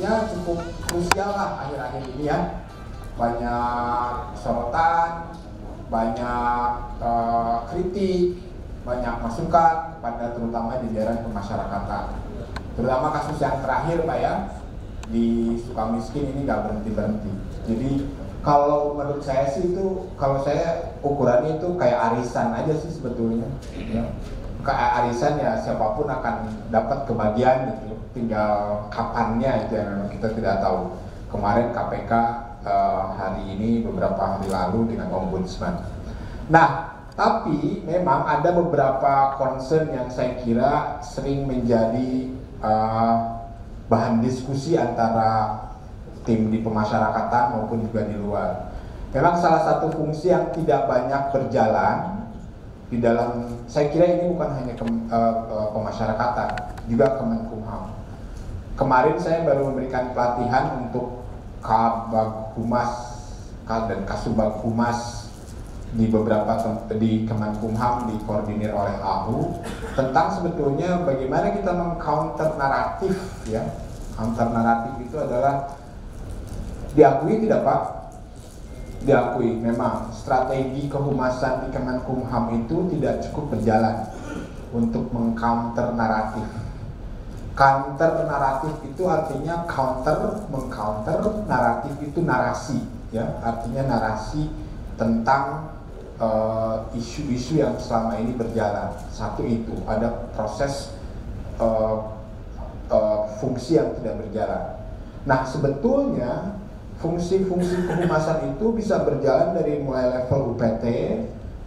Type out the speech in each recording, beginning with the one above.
ya cukup krusial lah akhir-akhir ini ya. Banyak sorotan, banyak kritik, banyak masukan pada terutama di daerah pemasyarakatan. Terutama kasus yang terakhir Pak ya, di Sukamiskin ini nggak berhenti-berhenti. Jadi kalau menurut saya sih itu, kalau saya ukurannya itu kayak arisan aja sih sebetulnya ya. Kayak arisan ya, siapapun akan dapat kebagian gitu, tinggal kapannya itu yang kita tidak tahu. Kemarin KPK hari ini beberapa hari lalu dengan Ombudsman. Nah, tapi memang ada beberapa concern yang saya kira sering menjadi bahan diskusi antara tim di pemasyarakatan maupun juga di luar. Memang salah satu fungsi yang tidak banyak berjalan di dalam, saya kira ini bukan hanya pemasyarakatan, juga Kemenkumham. Kemarin saya baru memberikan pelatihan untuk Kabag Humas dan Kasubag Humas di beberapa di Kemenkumham, dikoordinir oleh AHU, tentang sebetulnya bagaimana kita mengcounter naratif ya. Counter naratif itu adalah, diakui tidak Pak? Diakui memang strategi kehumasan di Kemenkumham itu tidak cukup berjalan untuk mengcounter naratif. Counter naratif itu artinya mengcounter naratif itu narasi ya, artinya narasi tentang isu-isu yang selama ini berjalan. Satu itu ada proses fungsi yang tidak berjalan. Nah sebetulnya fungsi-fungsi kehumasan itu bisa berjalan dari mulai level UPT,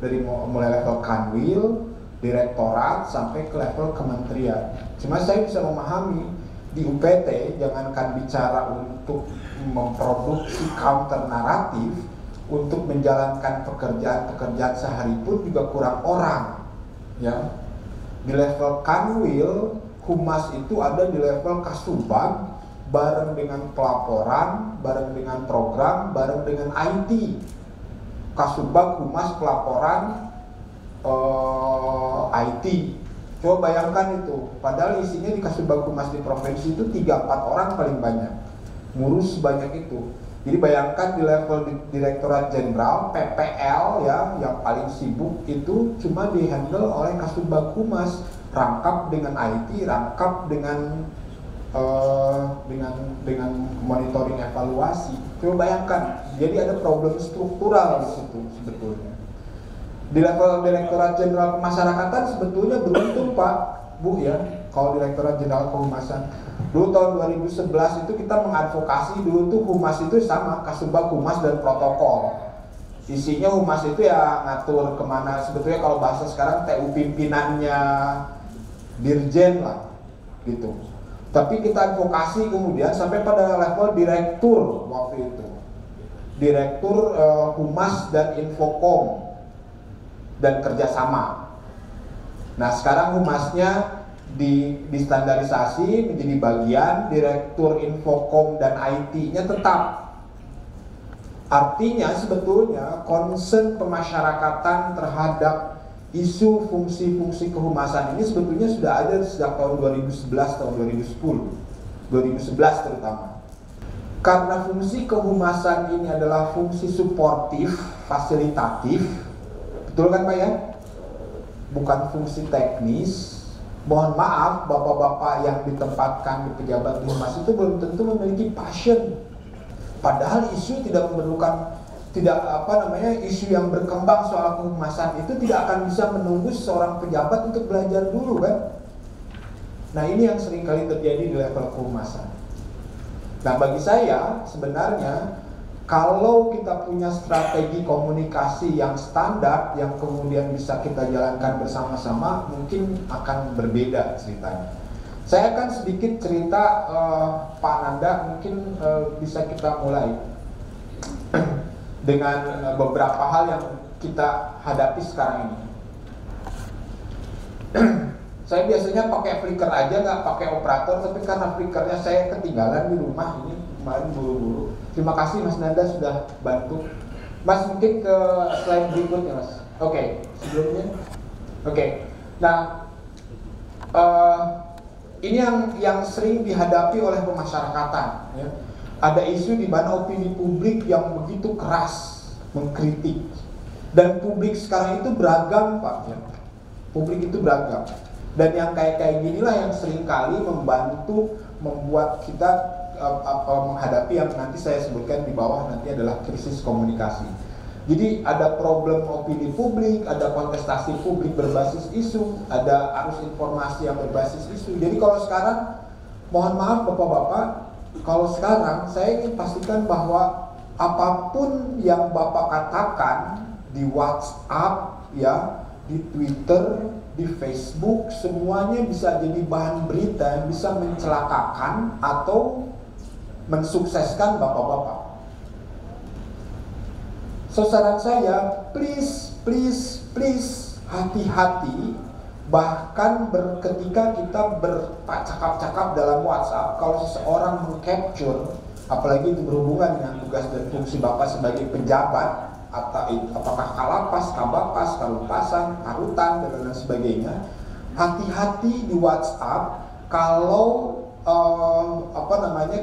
dari mulai level Kanwil, direktorat, sampai ke level kementerian. Cuma saya bisa memahami di UPT jangankan bicara untuk memproduksi counter naratif, untuk menjalankan pekerjaan-pekerjaan sehari pun juga kurang orang ya. Di level Kanwil, humas itu ada di level Kasubag, bareng dengan pelaporan, bareng dengan program, bareng dengan IT. Kasubag, humas, pelaporan, IT. Coba bayangkan itu, padahal isinya di Kasubag Humas di provinsi itu 3-4 orang paling banyak, ngurus sebanyak itu. Jadi bayangkan di level Direktorat Jenderal, PPL ya, yang paling sibuk itu cuma dihandle oleh Kasubag Humas, rangkap dengan IT, rangkap dengan monitoring evaluasi. Coba bayangkan, jadi ada problem struktural di situ sebetulnya. Di level Direktorat Jenderal Pemasyarakatan sebetulnya beruntung Pak, Bu ya, kalau Direktorat Jenderal Kehumasan. Dulu tahun 2011 itu kita mengadvokasi, dulu tuh humas itu sama, Kasubag Humas dan protokol. Isinya humas itu ya ngatur kemana, sebetulnya kalau bahasa sekarang TU pimpinannya dirjen lah gitu. Tapi kita advokasi kemudian sampai pada level direktur waktu itu, direktur humas dan infokom dan kerjasama. Nah sekarang humasnya distandarisasi menjadi bagian, direktur infokom dan IT-nya tetap. Artinya sebetulnya concern pemasyarakatan terhadap isu fungsi-fungsi kehumasan ini sebetulnya sudah ada sejak tahun 2011, tahun 2010, 2011 terutama. Karena fungsi kehumasan ini adalah fungsi suportif, fasilitatif, betul kan Pak ya? Bukan fungsi teknis. Mohon maaf, bapak-bapak yang ditempatkan di pejabat di humas itu belum tentu memiliki passion. Padahal isu tidak memerlukan, isu yang berkembang soal kehumasan itu tidak akan bisa menunggu seorang pejabat untuk belajar dulu kan. Nah ini yang seringkali terjadi di level kehumasan. Nah bagi saya sebenarnya kalau kita punya strategi komunikasi yang standar, yang kemudian bisa kita jalankan bersama-sama, mungkin akan berbeda ceritanya. Saya akan sedikit cerita Pak Nanda, mungkin bisa kita mulai dengan beberapa hal yang kita hadapi sekarang ini. Saya biasanya pakai flicker aja, nggak pakai operator, tapi karena flickernya saya ketinggalan di rumah ini kemarin buru-buru. Terima kasih Mas Nanda sudah bantu. Mas mungkin ke slide berikutnya Mas. Oke, sebelumnya. Oke. Nah, ini yang sering dihadapi oleh pemasyarakatan. Ya. Ada isu di mana opini publik yang begitu keras mengkritik, dan publik sekarang itu beragam, Pak. Ya. Publik itu beragam, dan yang kayak ginilah yang seringkali membantu membuat kita menghadapi yang nanti saya sebutkan di bawah nanti adalah krisis komunikasi. Jadi ada problem opini publik, ada kontestasi publik berbasis isu, ada arus informasi yang berbasis isu. Jadi kalau sekarang, mohon maaf Bapak-Bapak, kalau sekarang saya ingin pastikan bahwa apapun yang Bapak katakan di WhatsApp, ya, di Twitter, di Facebook, semuanya bisa jadi bahan berita yang bisa mencelakakan atau mensukseskan Bapak-Bapak. So, saran saya, please hati-hati. Bahkan ketika kita bercakap-cakap dalam WhatsApp, kalau seseorang meng-capture, apalagi itu berhubungan dengan tugas dan fungsi Bapak sebagai pejabat, atau apakah Kalapas, Kabapas, Kalupasan, Karutan, dan lain sebagainya, hati-hati di WhatsApp. Kalau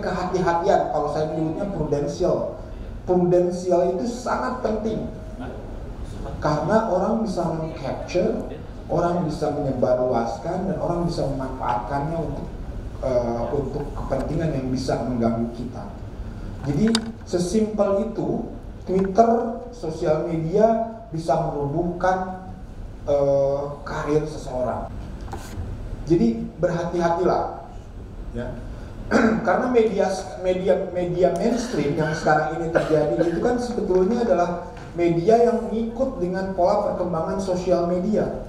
kehati-hatian, kalau saya menyebutnya prudensial itu sangat penting, karena orang bisa meng-capture, orang bisa menyebarluaskan, dan orang bisa memanfaatkannya untuk kepentingan yang bisa mengganggu kita. Jadi sesimpel itu, Twitter, sosial media bisa merubuhkan karir seseorang. Jadi berhati-hatilah, ya. Karena media mainstream yang sekarang ini terjadi itu kan sebetulnya adalah media yang mengikut dengan pola perkembangan sosial media.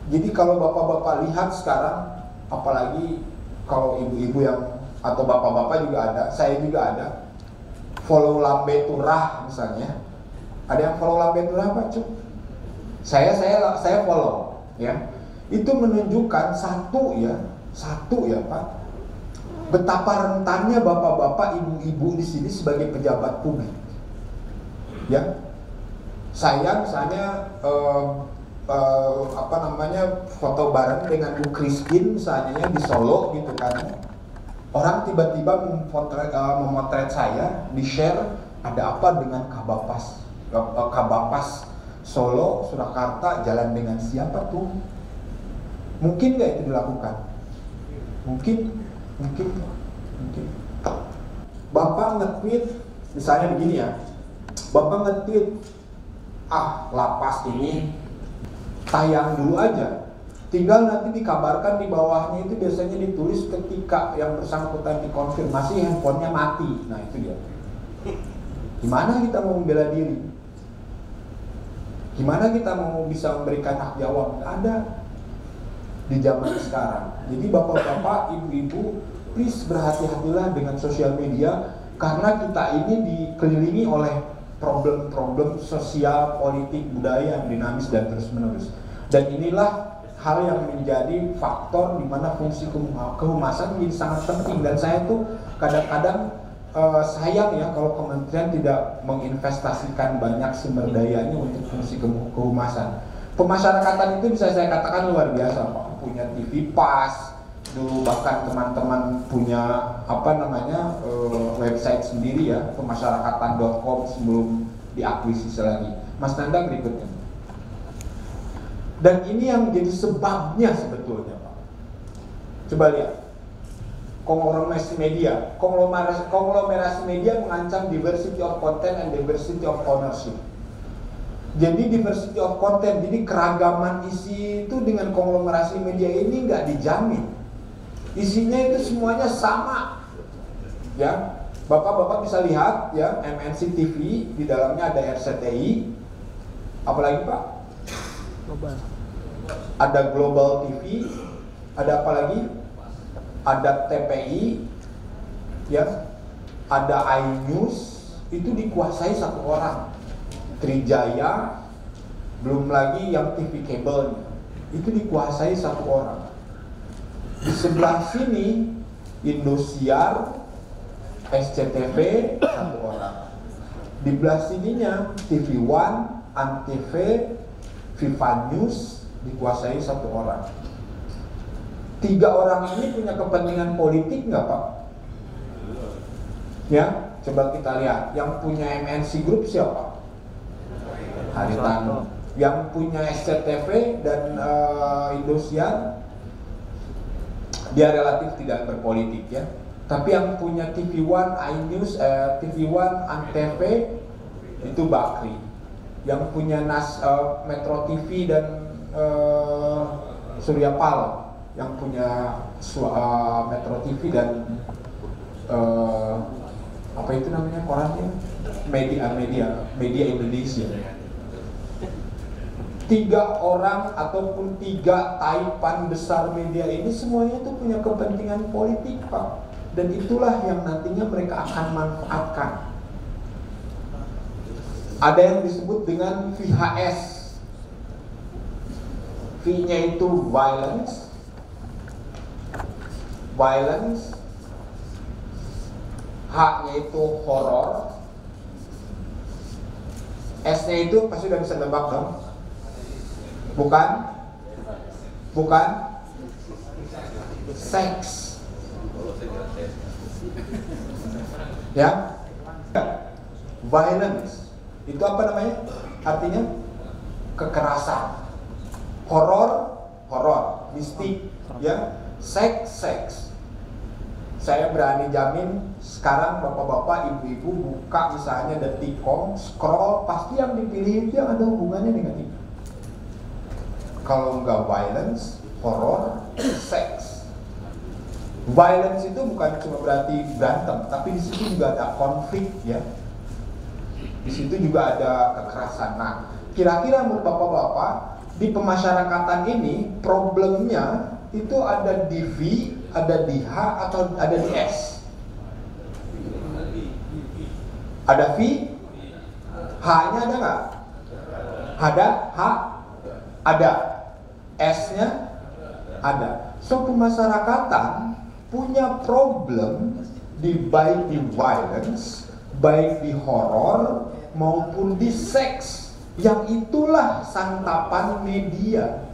Jadi kalau Bapak-Bapak lihat sekarang, apalagi kalau ibu-ibu yang atau Bapak-Bapak juga ada, saya juga ada, follow Lambe Turah misalnya. Ada yang follow Lambe Turah, Pak Cuk? Saya follow, ya. Itu menunjukkan satu ya Pak, betapa rentannya Bapak-bapak, ibu-ibu di sini sebagai pejabat publik. Ya. Saya misalnya foto bareng dengan Bu Christine misalnya di Solo gitu kan. Orang tiba-tiba memotret saya, di-share, ada apa dengan Kabapas Solo, Surakarta, jalan dengan siapa tuh? Mungkin nggak itu dilakukan? Mungkin. Bapak nge-tweet, misalnya begini ya, Bapak nge-tweet, lapas ini tayang dulu aja. Tinggal nanti dikabarkan di bawahnya itu biasanya ditulis ketika yang bersangkutan dikonfirmasi handphonenya mati. Nah itu dia. Gimana kita mau membela diri? Gimana kita mau bisa memberikan hak jawab? Nggak ada di zaman sekarang. Jadi Bapak-bapak, ibu-ibu, please berhati-hatilah dengan sosial media, karena kita ini dikelilingi oleh problem-problem sosial, politik, budaya yang dinamis dan terus-menerus. Dan inilah hal yang menjadi faktor di mana fungsi kehumasan menjadi sangat penting. Dan saya tuh kadang-kadang sayang ya kalau kementerian tidak menginvestasikan banyak sumber dayanya untuk fungsi kehumasan. Pemasyarakatan itu bisa saya katakan luar biasa, Pak. Punya TV Pas, dulu bahkan teman-teman punya website sendiri ya, pemasyarakatan.com sebelum diakuisisi lagi. Mas Nanda berikutnya. Dan ini yang menjadi sebabnya sebetulnya, Pak. Coba lihat. Konglomerasi media mengancam diversity of content and diversity of ownership. Jadi diversity of content, jadi keragaman isi itu dengan konglomerasi media ini nggak dijamin. Isinya itu semuanya sama, ya. Bapak-bapak bisa lihat ya, MNC TV di dalamnya ada RCTI, apalagi Pak? Ada Global TV, ada apa lagi? Ada TPI, ya. Ada iNews, itu dikuasai satu orang. Trijaya, belum lagi yang TV kabelnya, itu dikuasai satu orang. Di sebelah sini Indosiar, SCTV satu orang. Di belah sininya TV One, Antv, Viva News dikuasai satu orang. Tiga orang ini punya kepentingan politik nggak Pak? Ya, coba kita lihat. Yang punya MNC Group siapa? Haritano. Yang punya SCTV dan Indosiar, dia relatif tidak berpolitik ya. Tapi yang punya TV One, iNews, TV One, Antv itu Bakri. Yang punya Metro TV dan Surya Paloh, yang punya Metro TV dan apa itu namanya korannya, media Indonesia. Tiga orang ataupun tiga taipan besar media ini semuanya itu punya kepentingan politik Pak, dan itulah yang nantinya mereka akan manfaatkan. Ada yang disebut dengan VHS. V-nya itu violence, H-nya itu horror, S-nya itu pasti udah bisa nebak dong. Bukan seks. Ya, violence itu apa namanya? Artinya kekerasan. Horor, mistik, ya. Seks. Saya berani jamin sekarang bapak-bapak, ibu-ibu buka misalnya Detikcom, scroll, pasti yang dipilih itu yang ada hubungannya dengan itu. Kalau nggak violence, horror, seks. Violence itu bukan cuma berarti berantem, tapi di situ juga ada konflik ya. Di situ juga ada kekerasan. Nah, kira-kira menurut bapak-bapak di pemasyarakatan ini problemnya itu ada di V, ada di H, atau ada di S? Ada V, H-nya ada nggak? Ada, H, ada, S-nya ada. So pemasyarakatan punya problem baik di violence, baik di horror maupun di seks. Yang itulah santapan media.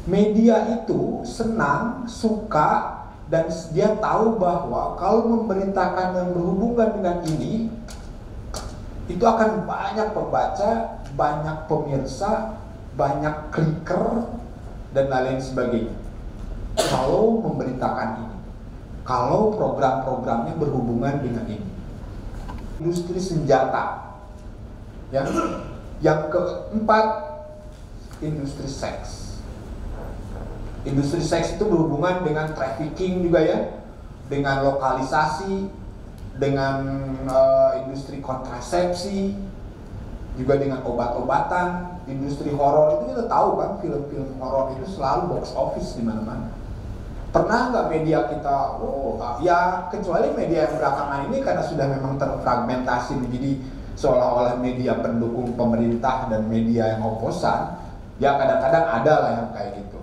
Media itu senang, suka, dan dia tahu bahwa kalau memberitakan yang berhubungan dengan ini, itu akan banyak pembaca, banyak pemirsa, banyak clicker, dan lain sebagainya. Kalau memberitakan ini, kalau program-programnya berhubungan dengan ini. Industri senjata. Ya. Yang keempat, industri seks. Industri seks itu berhubungan dengan trafficking juga ya, dengan lokalisasi, dengan industri kontrasepsi, juga dengan obat-obatan. Industri horor itu kita tahu kan, film-film horor itu selalu box office di mana-mana. Pernah nggak media kita, ya kecuali media yang belakangan ini karena sudah memang terfragmentasi menjadi seolah-olah media pendukung pemerintah dan media yang oposan, ya kadang-kadang ada lah yang kayak gitu.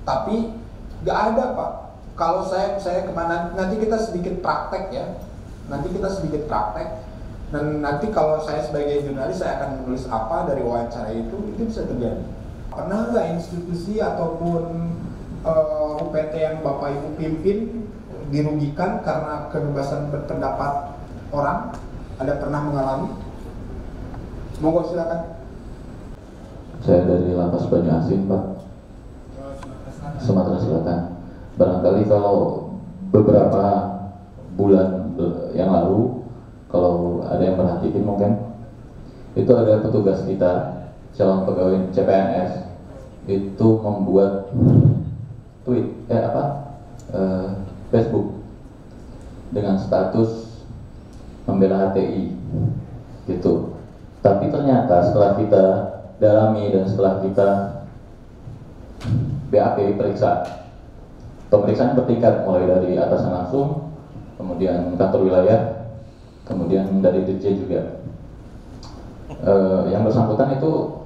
Tapi nggak ada Pak. Kalau saya kemana, nanti kita sedikit praktek ya. Dan nanti kalau saya sebagai jurnalis, saya akan menulis apa dari wawancara itu bisa terjadi. Pernah nggak institusi ataupun UPT yang Bapak Ibu pimpin dirugikan karena kebebasan berpendapat orang? Ada pernah mengalami? Monggo silakan. Saya dari Lapas Banyuasin Pak, Sumatera Selatan. Barangkali kalau beberapa bulan yang lalu, kalau ada yang perhatiin mungkin, itu ada petugas kita, calon pegawai CPNS, itu membuat Facebook dengan status membela HTI gitu. Tapi ternyata setelah kita dalami dan setelah kita BAP periksa, pemeriksaan bertingkat mulai dari atasan langsung, kemudian kantor wilayah, kemudian dari Dirjen juga. Yang bersangkutan itu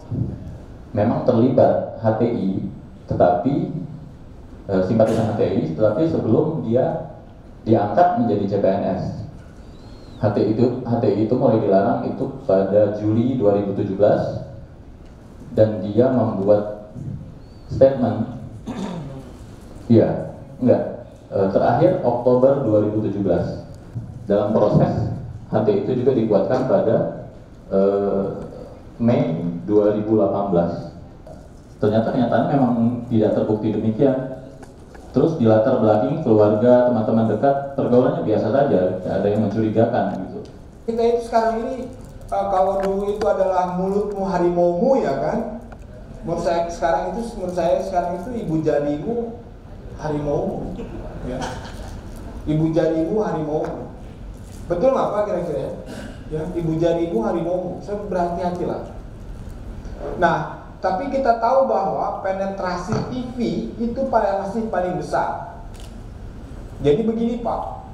memang terlibat HTI, tetapi simpatisan HTI, tetapi sebelum dia diangkat menjadi CPNS. HTI itu mulai dilarang itu pada Juli 2017, dan dia membuat statement Iya, enggak. Terakhir Oktober 2017. Dalam proses HTI itu juga dikuatkan pada Mei 2018. Ternyata kenyataannya memang tidak terbukti demikian. Terus di latar belakang keluarga, teman-teman dekat, pergaulannya biasa saja, tidak ada yang mencurigakan gitu. Kita itu sekarang ini kalau dulu itu adalah mulutmu harimaumu ya kan. Menurut saya sekarang itu ibu jarimu harimaumu. Ya. Ibu jarimu harimaumu. Betul nggak Pak kira-kira? Ya, ibu jarimu harimaumu. Saya berhati-hatilah. Nah, tapi kita tahu bahwa penetrasi TV itu masih paling besar. Jadi begini Pak,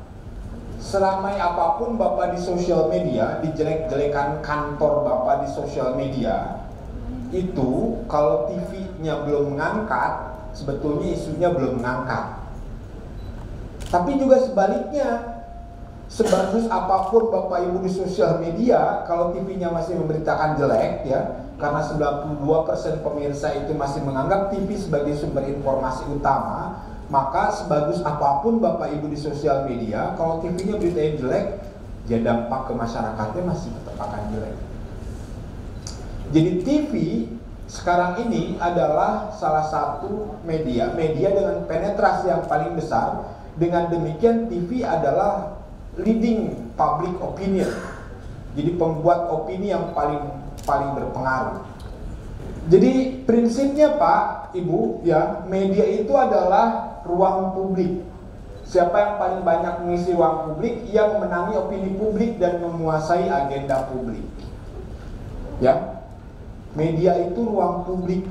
seramai apapun Bapak di sosial media, dijelek-jelekan kantor Bapak di sosial media, itu kalau TV-nya belum mengangkat, sebetulnya isunya belum mengangkat. Tapi juga sebaliknya, sebagus apapun Bapak Ibu di sosial media, kalau TV-nya masih memberitakan jelek ya, karena 92% pemirsa itu masih menganggap TV sebagai sumber informasi utama, maka sebagus apapun Bapak Ibu di sosial media, kalau TV-nya beritain jelek, ya dampak ke masyarakatnya masih tetap akan jelek. Jadi TV sekarang ini adalah salah satu media dengan penetrasi yang paling besar. Dengan demikian TV adalah leading public opinion. Jadi pembuat opini yang paling berpengaruh. Jadi prinsipnya Pak, Ibu, ya, media itu adalah ruang publik. Siapa yang paling banyak mengisi ruang publik, ia memenangi opini publik dan menguasai agenda publik. Ya. Media itu ruang publik.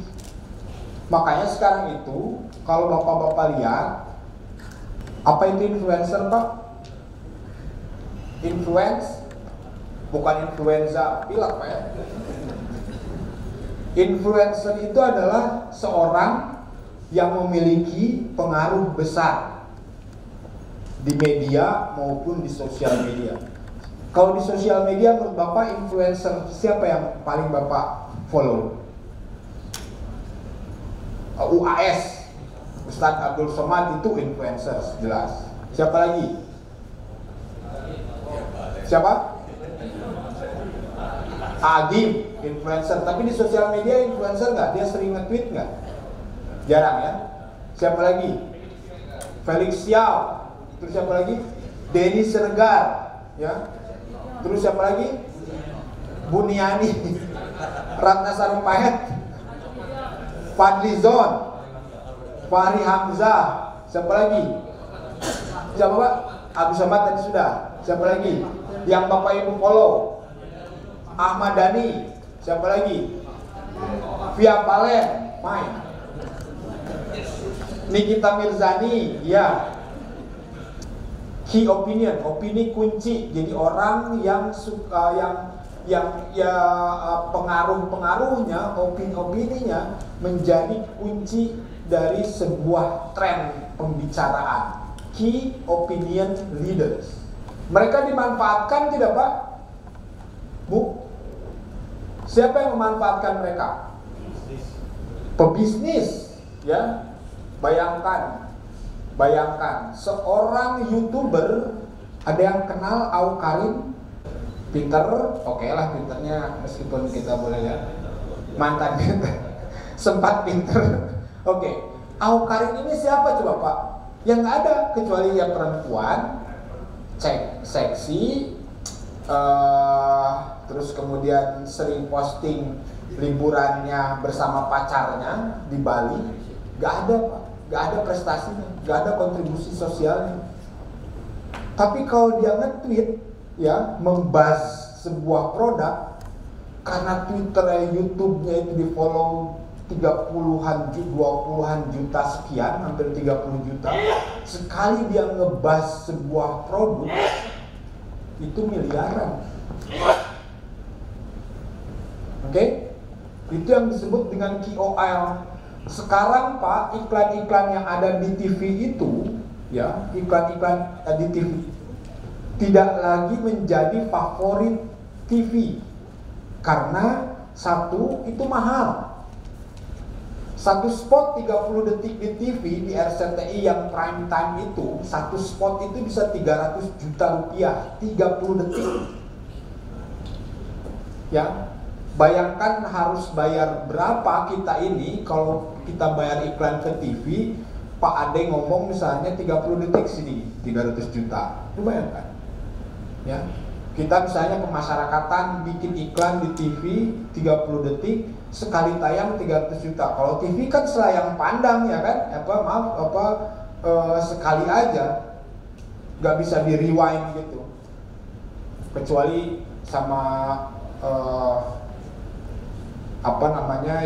Makanya sekarang itu kalau Bapak-bapak lihat, apa itu influencer Pak? Influence, bukan influenza pilek Pak ya. Influencer itu adalah seorang yang memiliki pengaruh besar di media maupun di sosial media. Kalau di sosial media menurut Bapak influencer siapa yang paling Bapak follow? UAS, Ustadz Abdul Somad itu influencer jelas. Siapa lagi? Siapa? Agim, influencer. Tapi di sosial media influencer nggak? Dia sering nge-tweet nggak? Jarang ya. Siapa lagi? Felix Xiao. Terus siapa lagi? Denny Sergar. Ya. Terus siapa lagi? Buniani, Ratna Sarumpayat, Fadli Zon, Fahri Hamzah. Siapa lagi? Siapa Pak? Abdul Somad tadi sudah. Siapa lagi? Yang Bapak Ibu follow? Ahmad Dhani. Siapa lagi? Via Valen, main. Nikita Mirzani, ya. Key opinion, opini kunci. Jadi orang yang suka pengaruh-pengaruhnya, opini-opininya menjadi kunci dari sebuah tren pembicaraan. Key opinion leaders. Mereka dimanfaatkan tidak Pak? Bu? Siapa yang memanfaatkan mereka? Pebisnis, ya. Bayangkan seorang YouTuber, ada yang kenal Au Karim, pinter, oke lah pinternya meskipun kita boleh lihat mantan pinter, sempat pinter, oke. Au Karim ini siapa coba Pak? Yang nggak ada kecuali yang perempuan, seksi, terus kemudian sering posting liburannya bersama pacarnya di Bali. Nggak ada Pak, nggak ada prestasinya, nggak ada kontribusi sosialnya. Tapi kalau dia nge-tweet, ya, membahas sebuah produk, karena Twitter, YouTube-nya itu di follow 20-an juta sekian, hampir 30 juta. Sekali dia ngebahas sebuah produk, itu miliaran. Oke? Itu yang disebut dengan KOL. Sekarang Pak, iklan-iklan yang ada di TV itu, ya, iklan-iklan di TV tidak lagi menjadi favorit TV karena satu, itu mahal. Satu spot 30 detik di TV di RCTI yang prime time itu, satu spot itu bisa 300 juta rupiah, 30 detik. Ya, bayangkan harus bayar berapa kita ini kalau kita bayar iklan ke TV. Pak Ade ngomong misalnya 30 detik sini, 300 juta. Lu bayangkan. Ya. Kita misalnya pemasyarakatan bikin iklan di TV 30 detik, sekali tayang 300 juta. Kalau TV kan selayang pandang ya kan, sekali aja, nggak bisa di rewind gitu. Kecuali sama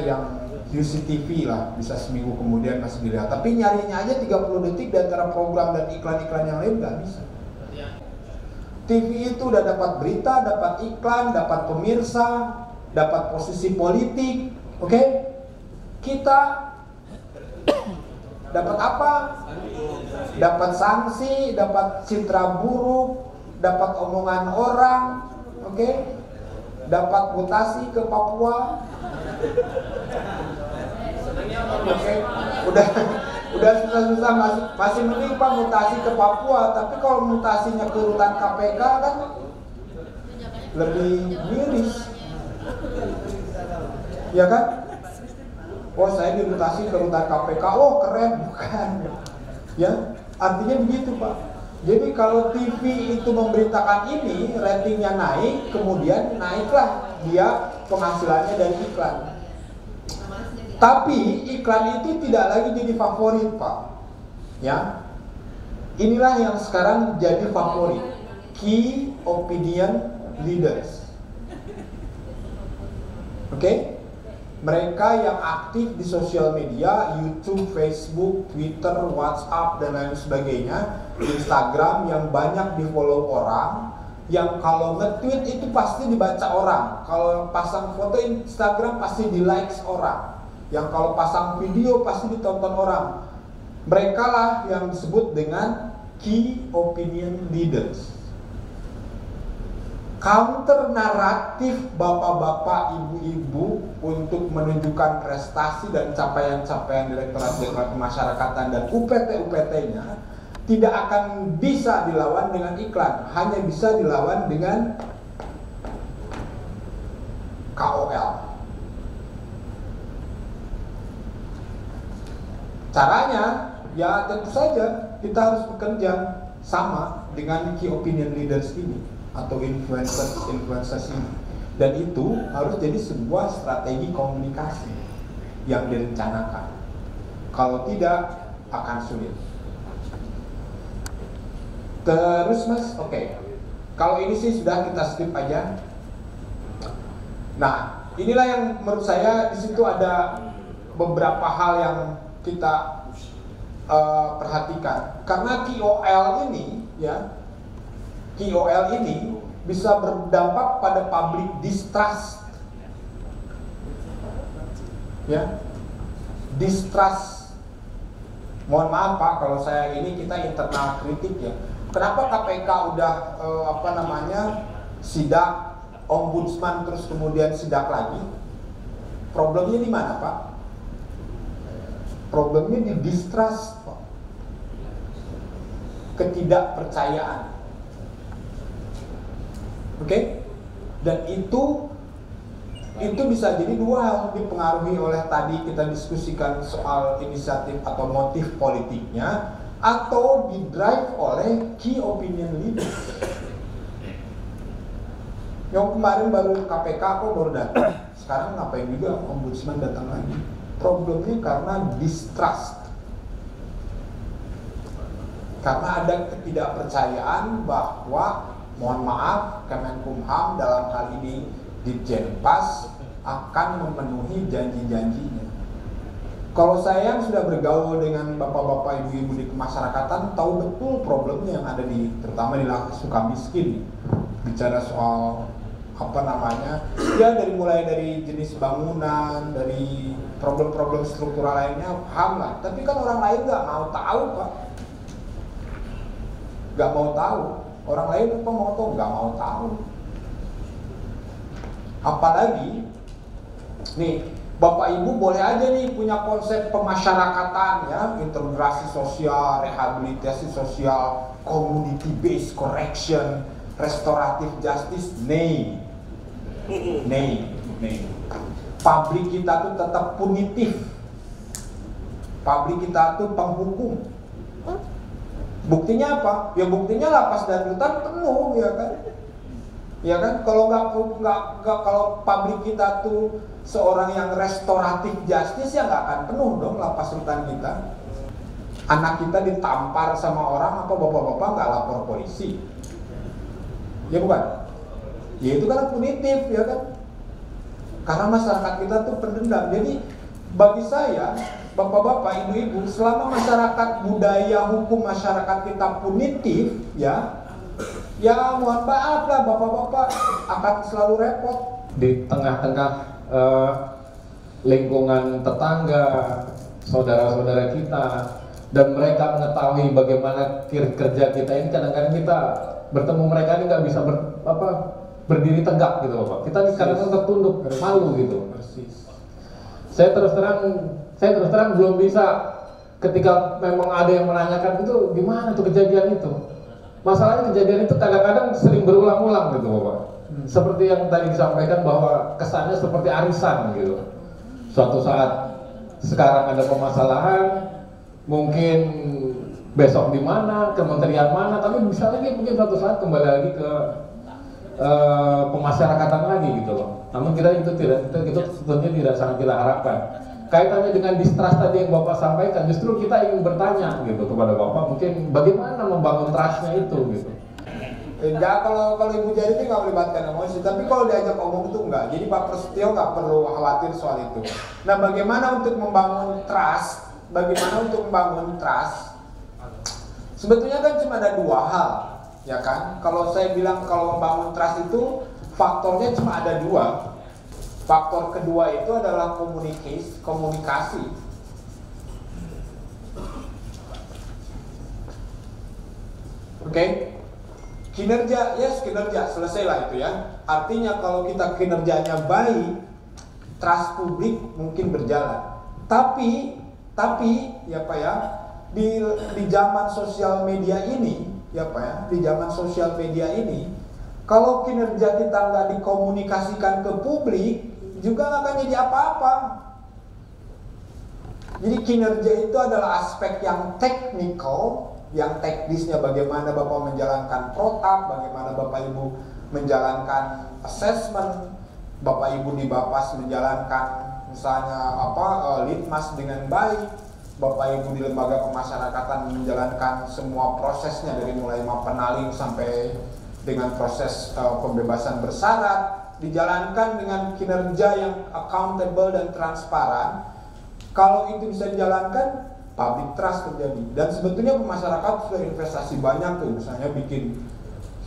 yang UCTV lah, bisa seminggu kemudian masih dilihat. Tapi nyarinya aja 30 detik di antara program dan iklan-iklan yang lain nggak bisa. TV itu udah dapat berita, dapat iklan, dapat pemirsa, dapat posisi politik, oke? Kita dapat apa? Dapat sanksi, dapat citra buruk, dapat omongan orang, oke? Dapat mutasi ke Papua, oke? Udah susah-susah masih mending Pak mutasi ke Papua, tapi kalau mutasinya ke rutan KPK kan lebih miris, ya kan? Oh saya dimutasi ke rutan KPK, oh keren, bukan? Ya, artinya begitu Pak. Jadi kalau TV itu memberitakan ini, ratingnya naik, kemudian naiklah dia penghasilannya dari iklan. Tapi iklan itu tidak lagi jadi favorit Pak. Ya, inilah yang sekarang jadi favorit, key opinion leaders. Oke? Mereka yang aktif di sosial media, YouTube, Facebook, Twitter, WhatsApp dan lain sebagainya, Instagram yang banyak di follow orang, yang kalau nge-tweet itu pasti dibaca orang, kalau pasang foto Instagram pasti di likes orang, yang kalau pasang video pasti ditonton orang. Mereka lah yang disebut dengan key opinion leaders. Counter naratif bapak-bapak, ibu-ibu untuk menunjukkan prestasi dan capaian-capaian direktorat-direktorat kemasyarakatan dan UPT-UPT-nya tidak akan bisa dilawan dengan iklan, hanya bisa dilawan dengan KOL. Caranya ya tentu saja kita harus bekerja sama dengan key opinion leaders ini atau influencers ini, dan itu harus jadi sebuah strategi komunikasi yang direncanakan. Kalau tidak akan sulit. Terus Mas, oke. Kalau ini sih sudah kita skip aja. Nah, inilah yang menurut saya di situ ada beberapa hal yang kita perhatikan. Karena KOL ini, ya, KOL ini bisa berdampak pada public distrust. Ya, distrust. Mohon maaf Pak, kalau saya ini kita internal kritik ya. Kenapa KPK udah sidak, ombudsman terus kemudian sidak lagi? Problemnya di mana Pak? Problemnya di distrust Pak. Ketidakpercayaan. Oke? Dan itu bisa jadi dua hal, dipengaruhi oleh tadi kita diskusikan soal inisiatif atau motif politiknya, atau didrive oleh key opinion leader. Yang kemarin baru KPK kok baru datang, sekarang ngapain juga ombudsman datang lagi? Problemnya karena distrust, karena ada ketidakpercayaan bahwa, mohon maaf, Kemenkumham dalam hal ini Ditjenpas akan memenuhi janji-janjinya. Kalau saya yang sudah bergaul dengan bapak-bapak, ibu-ibu di kemasyarakatan, tahu betul problemnya yang ada terutama di Sukamiskin. Bicara soal ya mulai dari jenis bangunan, dari problem-problem struktural lainnya, paham lah. Tapi kan orang lain nggak mau tahu Pak, nggak mau tahu. Orang lain apa mau tahu? Nggak mau tahu. Apalagi nih, Bapak Ibu boleh aja nih punya konsep pemasyarakatan ya, integrasi sosial, rehabilitasi sosial, community based correction, restoratif justice, nih. Pabrik kita tuh tetap punitif. Pabrik kita tuh penghukum. Buktinya apa? Ya buktinya lapas dan rutan penuh, ya kan? Ya kan? Kalau nggak kalau pabrik kita tuh seorang yang restoratif justice ya nggak akan penuh dong lapas rutan kita. Anak kita ditampar sama orang, apa bapak-bapak nggak lapor polisi? Ya bukan? Ya itu kan punitif, ya kan? Karena masyarakat kita tuh pendendam. Jadi bagi saya, bapak-bapak, ibu-ibu, selama masyarakat budaya hukum masyarakat kita punitif, ya mohon maaf lah bapak-bapak akan selalu repot. Di tengah-tengah lingkungan tetangga, saudara-saudara kita, dan mereka mengetahui bagaimana kerja kita ini, kadang-kadang kita bertemu mereka ini nggak bisa berdiri tegak gitu Bapak. Kita ini kadang-kadang tertunduk, malu gitu. Saya terus terang belum bisa ketika memang ada yang menanyakan itu gimana tuh kejadian itu. Masalahnya kejadian itu kadang-kadang sering berulang-ulang gitu Bapak. Seperti yang tadi disampaikan bahwa kesannya seperti arisan gitu. Suatu saat sekarang ada permasalahan, mungkin besok di mana, kementerian mana, tapi bisa lagi mungkin suatu saat kembali lagi ke pemasyarakatan lagi gitu loh. Namun itu tentunya tidak sangat kita harapkan. Kaitannya dengan distrust tadi yang Bapak sampaikan, justru kita ingin bertanya gitu kepada Bapak, mungkin bagaimana membangun trustnya itu gitu. Enggak, kalau Ibu Jari itu nggak melibatkan emosi, tapi kalau diajak omong itu enggak. Jadi Pak Prasetyo nggak perlu khawatir soal itu. Nah, bagaimana untuk membangun trust? Sebetulnya kan cuma ada dua hal, ya kan? Kalau saya bilang kalau membangun trust itu faktornya cuma ada dua. Faktor kedua itu adalah komunikasi. Oke? Kinerja, kinerja, selesailah itu ya. Artinya kalau kita kinerjanya baik, trust publik mungkin berjalan. Tapi ya Pak ya, di zaman sosial media ini, ya Pak ya, di zaman sosial media ini, kalau kinerja kita nggak dikomunikasikan ke publik, juga nggak akan jadi apa-apa. Jadi kinerja itu adalah aspek yang teknikal, yang teknisnya bagaimana Bapak menjalankan protap, bagaimana Bapak Ibu menjalankan assessment, Bapak Ibu di Bapas menjalankan misalnya litmas dengan baik, Bapak Ibu di lembaga pemasyarakatan menjalankan semua prosesnya dari mulai mapenaling sampai dengan proses pembebasan bersyarat, dijalankan dengan kinerja yang accountable dan transparan. Kalau itu bisa dijalankan, public trust terjadi. Dan sebetulnya masyarakat sudah investasi banyak tuh, misalnya bikin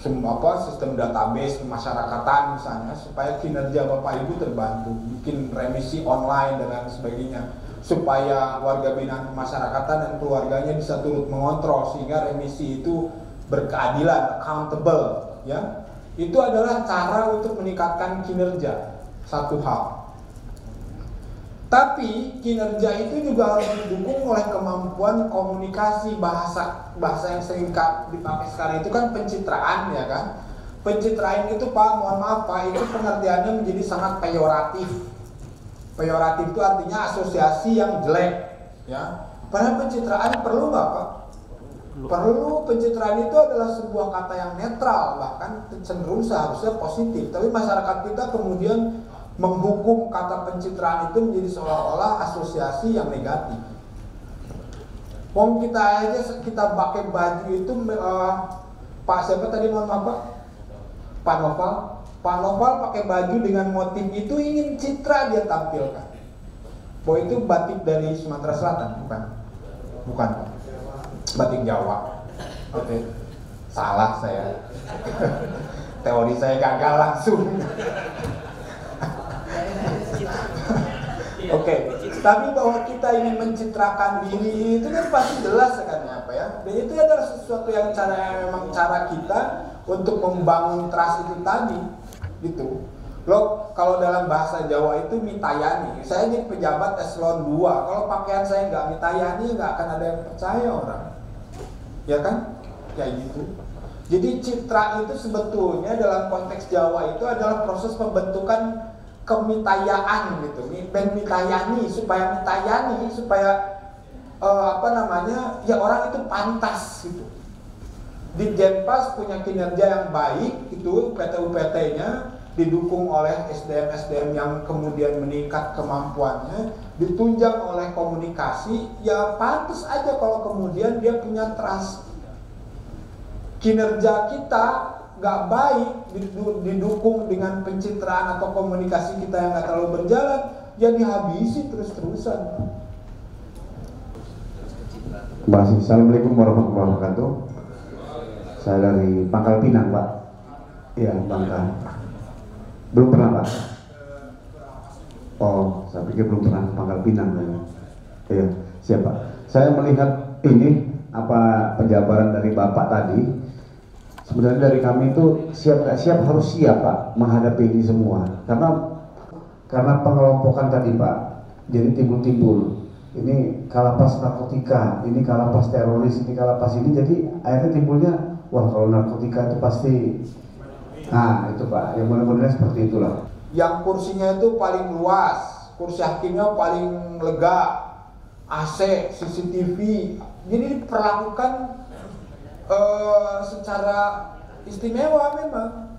sistem database pemasyarakatan misalnya, supaya kinerja Bapak Ibu terbantu, bikin remisi online dan lain sebagainya, supaya warga binaan pemasyarakatan dan keluarganya bisa turut mengontrol sehingga remisi itu berkeadilan, accountable, ya. Itu adalah cara untuk meningkatkan kinerja, satu hal. Tapi kinerja itu juga harus didukung oleh kemampuan komunikasi, bahasa yang sering dipakai sekarang itu kan pencitraan, ya kan. Pencitraan itu Pak, mohon maaf Pak, itu pengertiannya menjadi sangat peyoratif. Peyoratif itu artinya asosiasi yang jelek, ya. Padahal pencitraan perlu nggak Pak? Perlu. Pencitraan itu adalah sebuah kata yang netral, bahkan cenderung seharusnya positif. Tapi masyarakat kita kemudian menghukum kata pencitraan itu menjadi seolah-olah asosiasi yang negatif. Kita aja kita pakai baju itu, Pak siapa tadi mohon maaf Pak? Pak Noval pakai baju dengan motif itu ingin citra dia tampilkan. Bahwa itu batik dari Sumatera Selatan, bukan Pak. Batik Jawa. Oke. Salah saya. Teori saya gagal langsung. Oke, tapi bahwa kita ingin mencitrakan diri itu kan pasti jelas kan apa ya. Dan itu adalah sesuatu yang memang cara kita untuk membangun trust itu tadi, gitu. Lo kalau dalam bahasa Jawa itu mitayani. Saya jadi pejabat eselon 2. Kalau pakaian saya nggak mitayani, nggak akan ada yang percaya orang. Ya kan? Kayak gitu. Jadi citra itu sebetulnya dalam konteks Jawa itu adalah proses pembentukan kemitayaan gitu. Mitayani supaya ya orang itu pantas gitu. Di Jenpas punya kinerja yang baik itu PT-UPT-nya didukung oleh SDM-SDM yang kemudian meningkat kemampuannya, ditunjang oleh komunikasi, ya pantas aja kalau kemudian dia punya trust. Kinerja kita nggak baik, didukung dengan pencitraan atau komunikasi kita yang nggak terlalu berjalan, ya dihabisi terus-terusan. Terima kasih. Assalamualaikum warahmatullahi wabarakatuh. Saya dari Pangkal Pinang, Pak. Iya, Pangkal. Belum pernah, Pak? Oh, saya pikir belum pernah Pangkal Pinang. Iya, siap, Pak. Saya melihat ini penjabaran dari Bapak tadi. Sebenarnya dari kami itu siap nggak siap, harus siap, Pak, menghadapi ini semua. Karena pengelompokan tadi, Pak, jadi timbul-timbul. Ini kalapas narkotika, ini kalapas teroris, ini kalapas ini. Jadi akhirnya timbulnya, wah kalau narkotika itu pasti. Nah itu Pak, yang benar-benar seperti itulah. Yang kursinya itu paling luas, kursi hakimnya paling lega, AC, CCTV. Jadi diperlakukan secara istimewa memang.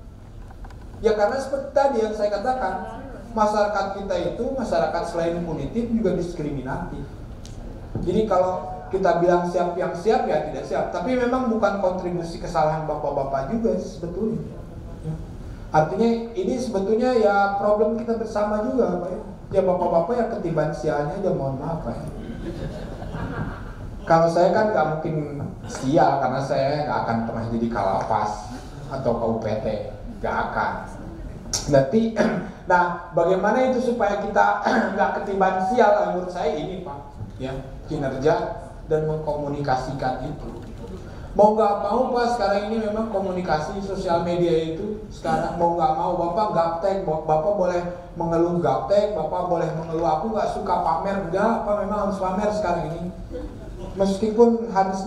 Ya karena seperti tadi yang saya katakan, masyarakat kita itu masyarakat selain punitif juga diskriminatif. Jadi kalau kita bilang siap yang siap ya tidak siap, tapi memang bukan kontribusi kesalahan bapak-bapak juga sebetulnya. Artinya ini sebetulnya ya problem kita bersama juga, Pak ya. Ya bapak-bapak ya ketiban sialnya aja, mohon maaf, Pak ya. Kalau saya kan nggak mungkin sial karena saya nggak akan pernah jadi kalapas atau KUPT, nggak akan. Berarti, nah bagaimana itu supaya kita nggak ketiban sial? Menurut saya ini Pak, ya kinerja dan mengkomunikasikan itu. Mau nggak mau Pak, sekarang ini memang komunikasi sosial media itu sekarang mau nggak mau Bapak gaptek, Bapak boleh mengeluh gaptek, Bapak boleh mengeluh aku nggak suka pamer, enggak Pak, memang harus pamer sekarang ini. Meskipun hadis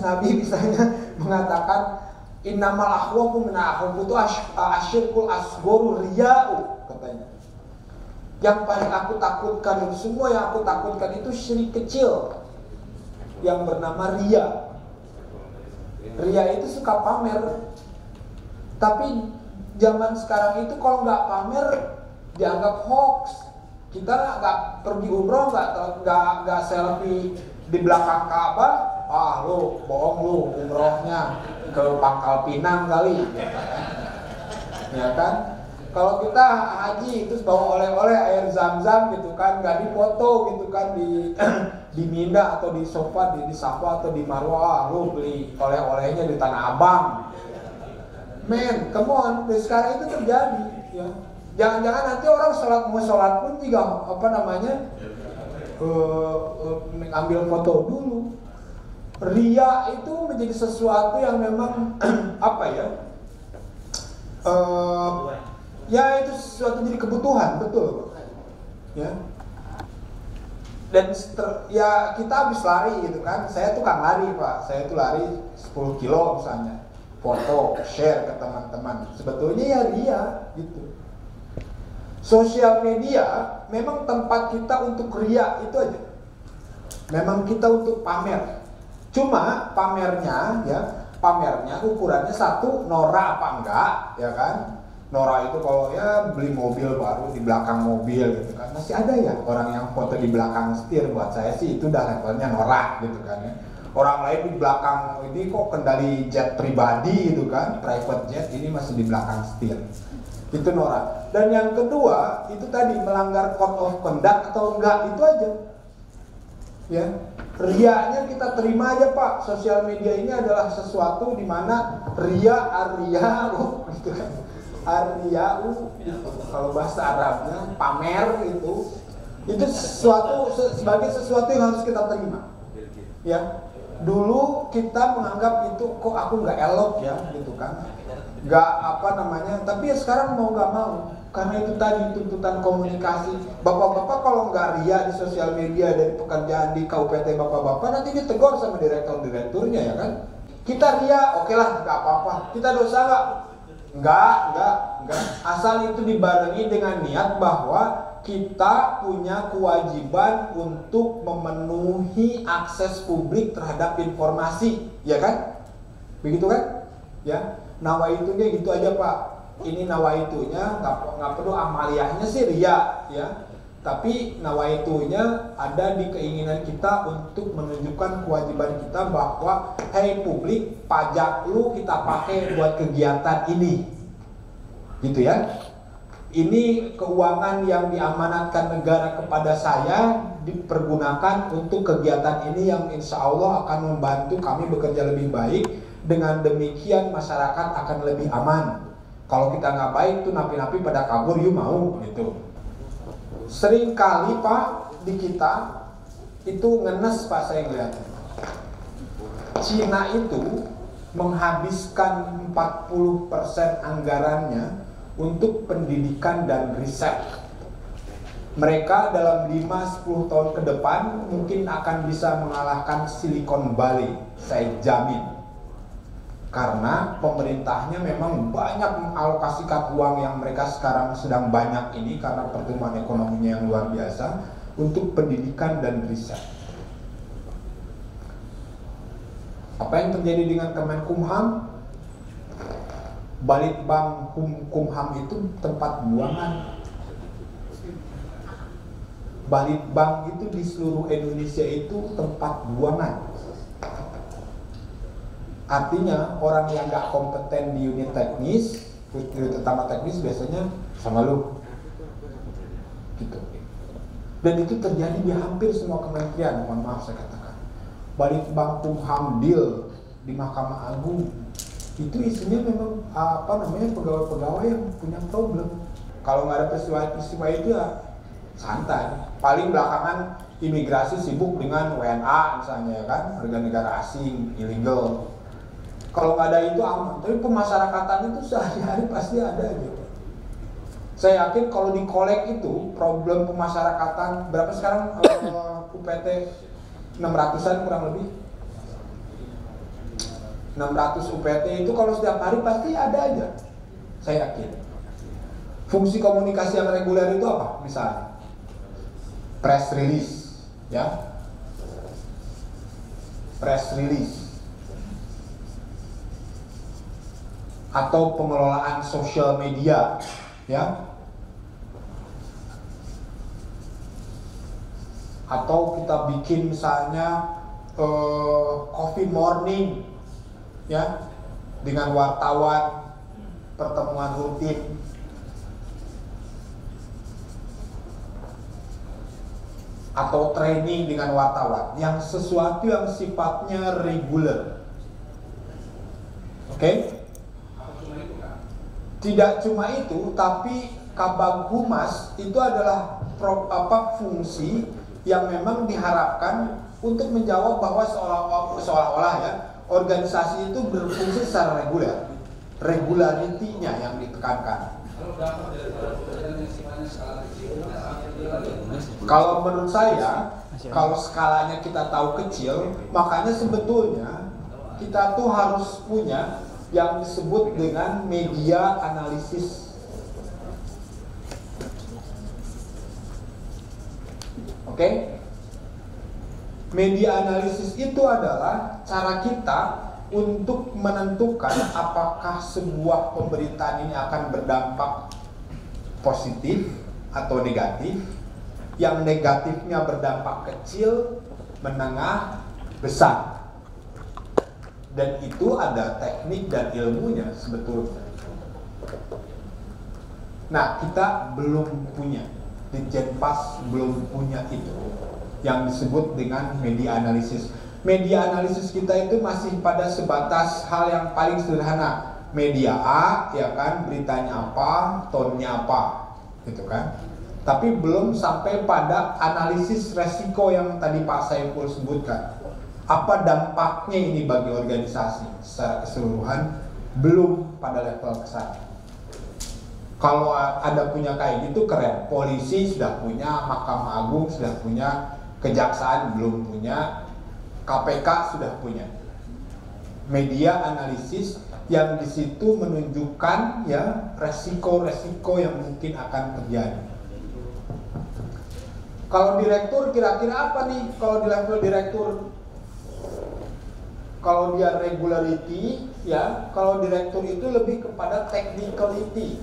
Nabi misalnya mengatakan innamal akhwafu min akhwafu itu asyirkul asgoru riya'u katanya. Yang paling aku takutkan, semua yang aku takutkan itu syirik kecil yang bernama riya. Ria itu suka pamer, tapi zaman sekarang itu kalau nggak pamer dianggap hoax. Kita nggak pergi umroh, nggak selfie di belakang Ka'bah, lu bohong lu, umrohnya ke Pangkal Pinang kali, ya kan? Kalau kita haji terus bawa oleh-oleh air zam-zam gitu kan, nggak difoto gitu kan di Mina atau di Sofa, di Safa atau di Marwah, lu beli oleh-olehnya di Tanah Abang. Men, come on, sekarang itu terjadi, ya. Jangan-jangan nanti orang mau sholat pun juga ambil foto dulu. Ria itu menjadi sesuatu yang memang ya itu sesuatu jadi kebutuhan, betul, ya. Dan ya kita habis lari gitu kan, saya tukang lari Pak, saya tuh lari 10 kilo misalnya, foto, share ke teman-teman, sebetulnya ya ria gitu. Sosial media memang tempat kita untuk ria itu aja, memang kita untuk pamer. Cuma pamernya ukurannya satu, norak apa enggak, ya kan? Norak itu kalau ya beli mobil baru di belakang mobil gitu kan, masih ada ya orang yang foto di belakang setir. Buat saya sih itu udah levelnya norak gitu kan ya. Orang lain di belakang ini kok kendali jet pribadi gitu kan, private jet, ini masih di belakang setir. Itu norak. Dan yang kedua itu tadi melanggar code of conduct atau enggak, itu aja. Ya, riaknya kita terima aja Pak. Sosial media ini adalah sesuatu di mana gitu kan. Ar-riya'u kalau bahasa Arabnya pamer itu sesuatu sebagai sesuatu yang harus kita terima. Ya, dulu kita menganggap itu kok aku nggak elok ya gitu kan. nggak apa namanya, tapi ya sekarang mau nggak mau, karena itu tadi tuntutan komunikasi. Bapak-bapak kalau nggak ria di sosial media dari pekerjaan di KUPT bapak-bapak, nanti ditegur sama direktur-direkturnya ya kan. Kita ria, oke lah, nggak apa-apa. Kita dosa nggak? Nggak. Asal itu dibarengi dengan niat bahwa kita punya kewajiban untuk memenuhi akses publik terhadap informasi, ya kan? Begitu kan? Ya. Nawaitunya gitu aja Pak. Ini nawaitunya nggak perlu amaliyahnya sih ria ya. Tapi nawaitunya ada di keinginan kita untuk menunjukkan kewajiban kita bahwa hey publik, pajak lu kita pakai buat kegiatan ini. Gitu ya. Ini keuangan yang diamanatkan negara kepada saya dipergunakan untuk kegiatan ini yang insya Allah akan membantu kami bekerja lebih baik. Dengan demikian masyarakat akan lebih aman. Kalau kita nggak baik tuh napi-napi pada kabur, you mau gitu. Sering kali Pak di kita itu ngenes Pak, saya ngeliat Cina itu menghabiskan 40% anggarannya untuk pendidikan dan riset. Mereka dalam 5-10 tahun ke depan mungkin akan bisa mengalahkan Silicon Valley, saya jamin. Karena pemerintahnya memang banyak mengalokasikan uang yang mereka sekarang sedang banyak ini karena pertumbuhan ekonominya yang luar biasa untuk pendidikan dan riset. Apa yang terjadi dengan Kemenkumham? Balitbang Kumham itu tempat buangan. Balitbang itu di seluruh Indonesia itu tempat buangan. Artinya orang yang nggak kompeten di unit teknis, unit utama teknis biasanya sama lu, gitu. Dan itu terjadi di hampir semua kementerian. Mohon maaf saya katakan, Balitbang Kumham deal di Mahkamah Agung itu isinya memang pegawai-pegawai yang punya problem. Kalau nggak ada peristiwa itu ya santai. Paling belakangan imigrasi sibuk dengan WNA misalnya kan, warga negara asing illegal. Kalau nggak ada itu aman, tapi pemasyarakatan itu sehari-hari pasti ada gitu. Saya yakin kalau di kolek itu problem pemasyarakatan berapa sekarang UPT 600-an kurang lebih 600 UPT itu kalau setiap hari pasti ada aja. Saya yakin. Fungsi komunikasi yang reguler itu apa? Misalnya press release, ya, press release. Atau pengelolaan sosial media, ya, atau kita bikin misalnya coffee morning, ya, dengan wartawan, pertemuan rutin, atau training dengan wartawan, yang sesuatu yang sifatnya reguler, oke? Tidak cuma itu, tapi Kabag Humas itu adalah fungsi yang memang diharapkan untuk menjawab bahwa seolah-olah ya organisasi itu berfungsi secara reguler, regularitinya yang ditekankan. Kalau menurut saya, kalau skalanya kita tahu kecil, makanya sebetulnya kita tuh harus punya yang disebut dengan media analisis. Oke? Media analisis itu adalah cara kita untuk menentukan apakah sebuah pemberitaan ini akan berdampak positif atau negatif. Yang negatifnya berdampak kecil, menengah, besar. Dan itu ada teknik dan ilmunya sebetulnya. Nah, kita belum punya, di Jenpas belum punya itu yang disebut dengan media analisis. Media analisis kita itu masih pada sebatas hal yang paling sederhana. Media A, ya kan, beritanya apa, tone-nya apa, gitu kan. Tapi belum sampai pada analisis resiko yang tadi Pak Saiful sebutkan. Apa dampaknya ini bagi organisasi secara keseluruhan belum pada level kesana. Kalau ada punya kayak gitu keren, polisi sudah punya, Mahkamah Agung sudah punya, kejaksaan belum punya, KPK sudah punya. Media analisis yang di situ menunjukkan ya resiko-resiko yang mungkin akan terjadi. Kalau direktur kira-kira apa nih? Kalau di level direktur, kalau dia regularity ya, kalau direktur itu lebih kepada technicality.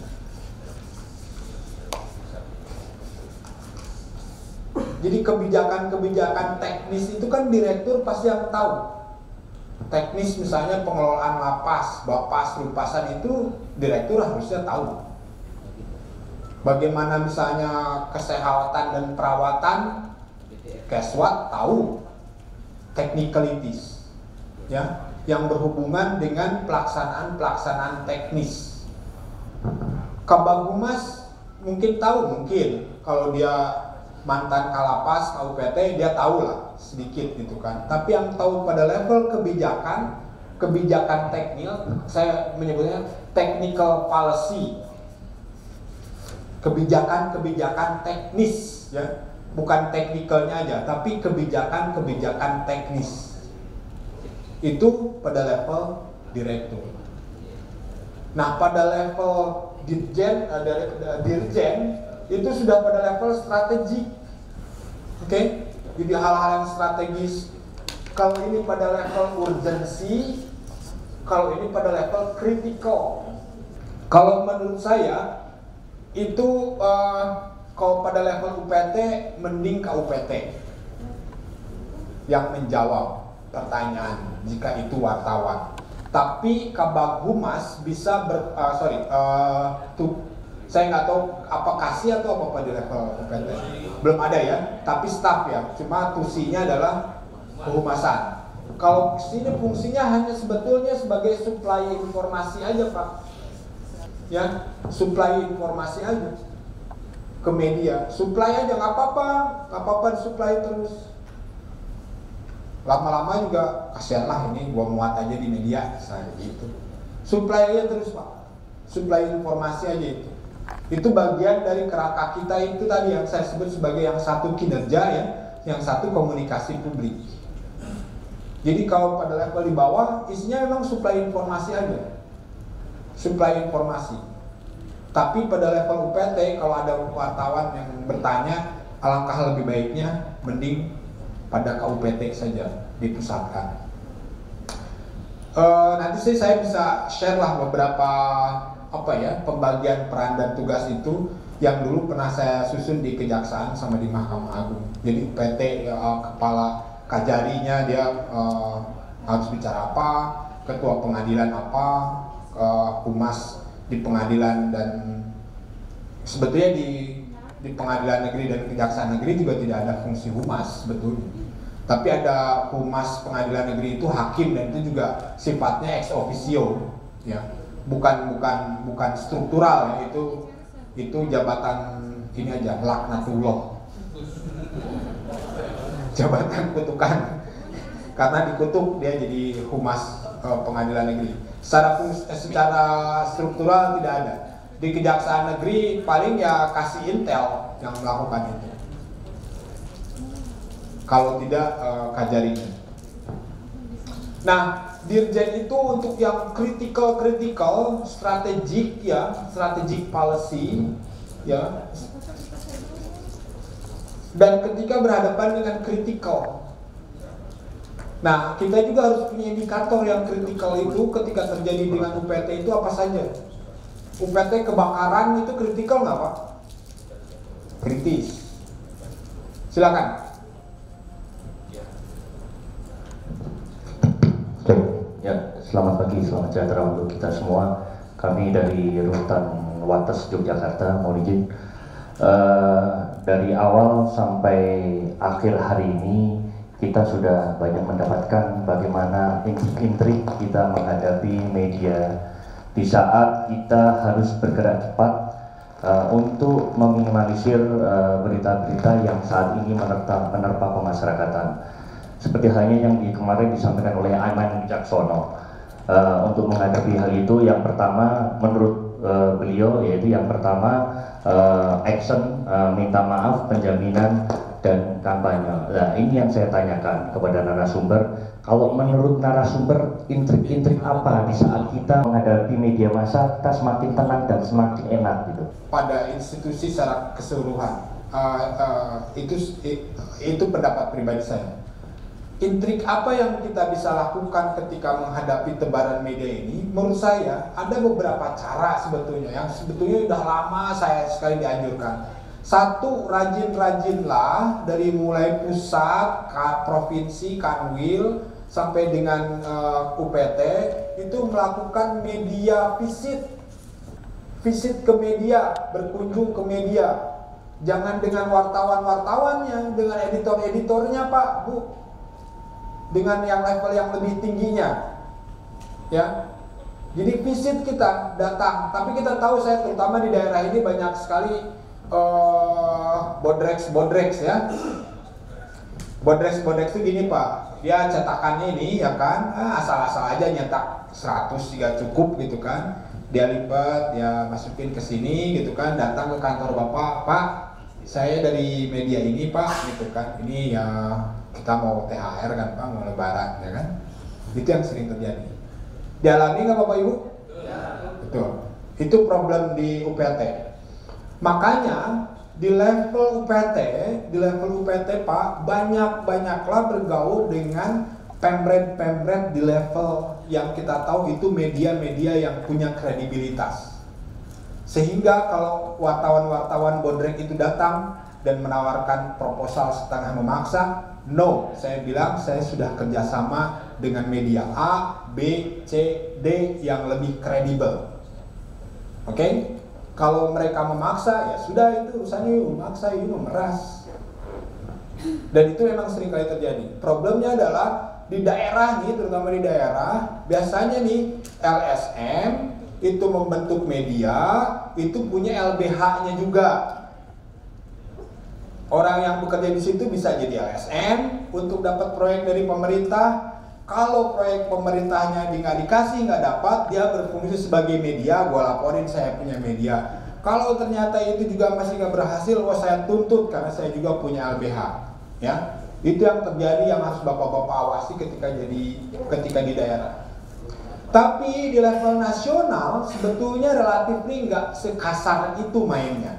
Jadi kebijakan-kebijakan teknis itu kan direktur pasti yang tahu. Teknis misalnya pengelolaan lapas, bapas, lupasan itu direktur harusnya tahu. Bagaimana misalnya kesehatan dan perawatan, Keswat tahu. Technicalities, ya, yang berhubungan dengan pelaksanaan teknis. Kabaghumas mungkin tahu, kalau dia mantan Kalapas, KUPT, dia tahu lah sedikit gitu kan. Tapi yang tahu pada level kebijakan teknil, saya menyebutnya technical policy, kebijakan teknis ya, bukan teknikalnya aja, tapi kebijakan teknis itu pada level direktur. Nah pada level dirjen itu sudah pada level strategi. Oke? Jadi hal-hal yang strategis. Kalau ini pada level urgensi, kalau ini pada level critical. Kalau menurut saya itu kalau pada level UPT mending KUPT yang menjawab pertanyaan jika itu wartawan. Tapi Kabaghumas bisa saya nggak tahu apa kasih atau apa di level UPT, belum ada ya, tapi staff ya, cuma tusinya adalah kehumasan. Kalau sini fungsinya hanya sebetulnya sebagai supply informasi aja Pak, ya, supply informasi aja ke media, supply aja nggak apa-apa disupply terus. Lama-lama juga kasihan lah ini gua muat aja di media, saya gitu. Supply aja terus Pak, supply informasi aja itu. Itu bagian dari kerangka kita itu tadi yang saya sebut sebagai yang satu kinerja ya, yang satu komunikasi publik. Jadi kalau pada level di bawah isinya memang supply informasi aja, supply informasi. Tapi pada level UPT kalau ada wartawan yang bertanya, alangkah lebih baiknya mending pada KUPT saja dipusatkan. Nanti sih saya bisa share lah beberapa pembagian peran dan tugas itu yang dulu pernah saya susun di Kejaksaan sama di Mahkamah Agung. Jadi UPT kepala kajarinya dia harus bicara apa, ketua pengadilan apa, humas di pengadilan, dan sebetulnya di pengadilan negeri dan kejaksaan negeri juga tidak ada fungsi humas sebetulnya. Tapi ada humas pengadilan negeri itu hakim, dan itu juga sifatnya ex officio ya. Bukan struktural ya, itu jabatan ini aja, laknatullah, jabatan kutukan, karena dikutuk dia jadi humas pengadilan negeri. Secara struktural tidak ada. Di kejaksaan negeri paling ya kasih intel yang melakukan itu, kalau tidak kajarinya. Nah, dirjen itu untuk yang critical, strategik ya, strategic policy ya. Dan ketika berhadapan dengan critical, nah kita juga harus punya indikator yang critical itu ketika terjadi dengan UPT itu apa saja. UPT kebakaran itu critical nggak Pak? Kritis. Silakan. Ya, selamat pagi, selamat sejahtera untuk kita semua. Kami dari Rutan Wates Yogyakarta, mohon izin. Dari awal sampai akhir hari ini kita sudah banyak mendapatkan bagaimana intrik kita menghadapi media di saat kita harus bergerak cepat untuk meminimalisir berita-berita yang saat ini menerpa pemasyarakatan. Seperti halnya yang kemarin disampaikan oleh Aiman Wicaksono, untuk menghadapi hal itu. Yang pertama menurut beliau yaitu yang pertama action, minta maaf, penjaminan, dan kampanye. Nah, ini yang saya tanyakan kepada narasumber. Kalau menurut narasumber, intrik-intrik apa di saat kita menghadapi media massa kita semakin tenang dan semakin enak gitu? Pada institusi secara keseluruhan, itu pendapat pribadi saya. Intrik apa yang kita bisa lakukan ketika menghadapi tebaran media ini? Menurut saya ada beberapa cara sebetulnya yang sebetulnya udah lama saya sekali dianjurkan. Satu, rajin-rajinlah dari mulai pusat, provinsi, kanwil sampai dengan UPT itu melakukan media visit ke media, berkunjung ke media. Jangan dengan wartawan-wartawannya, dengan editor-editornya Pak, Bu, dengan yang level yang lebih tingginya, ya. Jadi visit kita datang, tapi kita tahu saya terutama di daerah ini banyak sekali bodrex ya. Bodrex itu gini Pak, dia cetakannya ini ya kan, asal-asal aja nyetak 100 juga cukup gitu kan. Dia lipat, dia masukin ke sini gitu kan, datang ke kantor Bapak, Pak, saya dari media ini Pak gitu kan, ini ya kita mau THR kan Pak, mau lebaran ya kan. Itu yang sering terjadi. Dialami nggak Bapak Ibu? Ya. Betul. Itu problem di UPT. Makanya di level UPT Pak, banyaklah bergaul dengan pemret di level yang kita tahu itu media-media yang punya kredibilitas. Sehingga kalau wartawan-wartawan bodrek itu datang dan menawarkan proposal setengah memaksa, no, saya bilang saya sudah kerjasama dengan media A, B, C, D yang lebih kredibel. Oke? Kalau mereka memaksa, ya sudah itu urusannya memaksa, itu memeras. Dan itu memang sering kali terjadi. Problemnya adalah di daerah nih, terutama di daerah, biasanya nih LSM itu membentuk media, itu punya LBH-nya juga. Orang yang bekerja di situ bisa jadi LSM untuk dapat proyek dari pemerintah. Kalau proyek pemerintahnya nggak dikasih, nggak dapat, dia berfungsi sebagai media. Gua laporin saya punya media. Kalau ternyata itu juga masih nggak berhasil, saya tuntut karena saya juga punya LBH. Ya, itu yang terjadi yang harus bapak-bapak awasi ketika di daerah. Tapi di level nasional sebetulnya relatif nggak sekasar itu mainnya.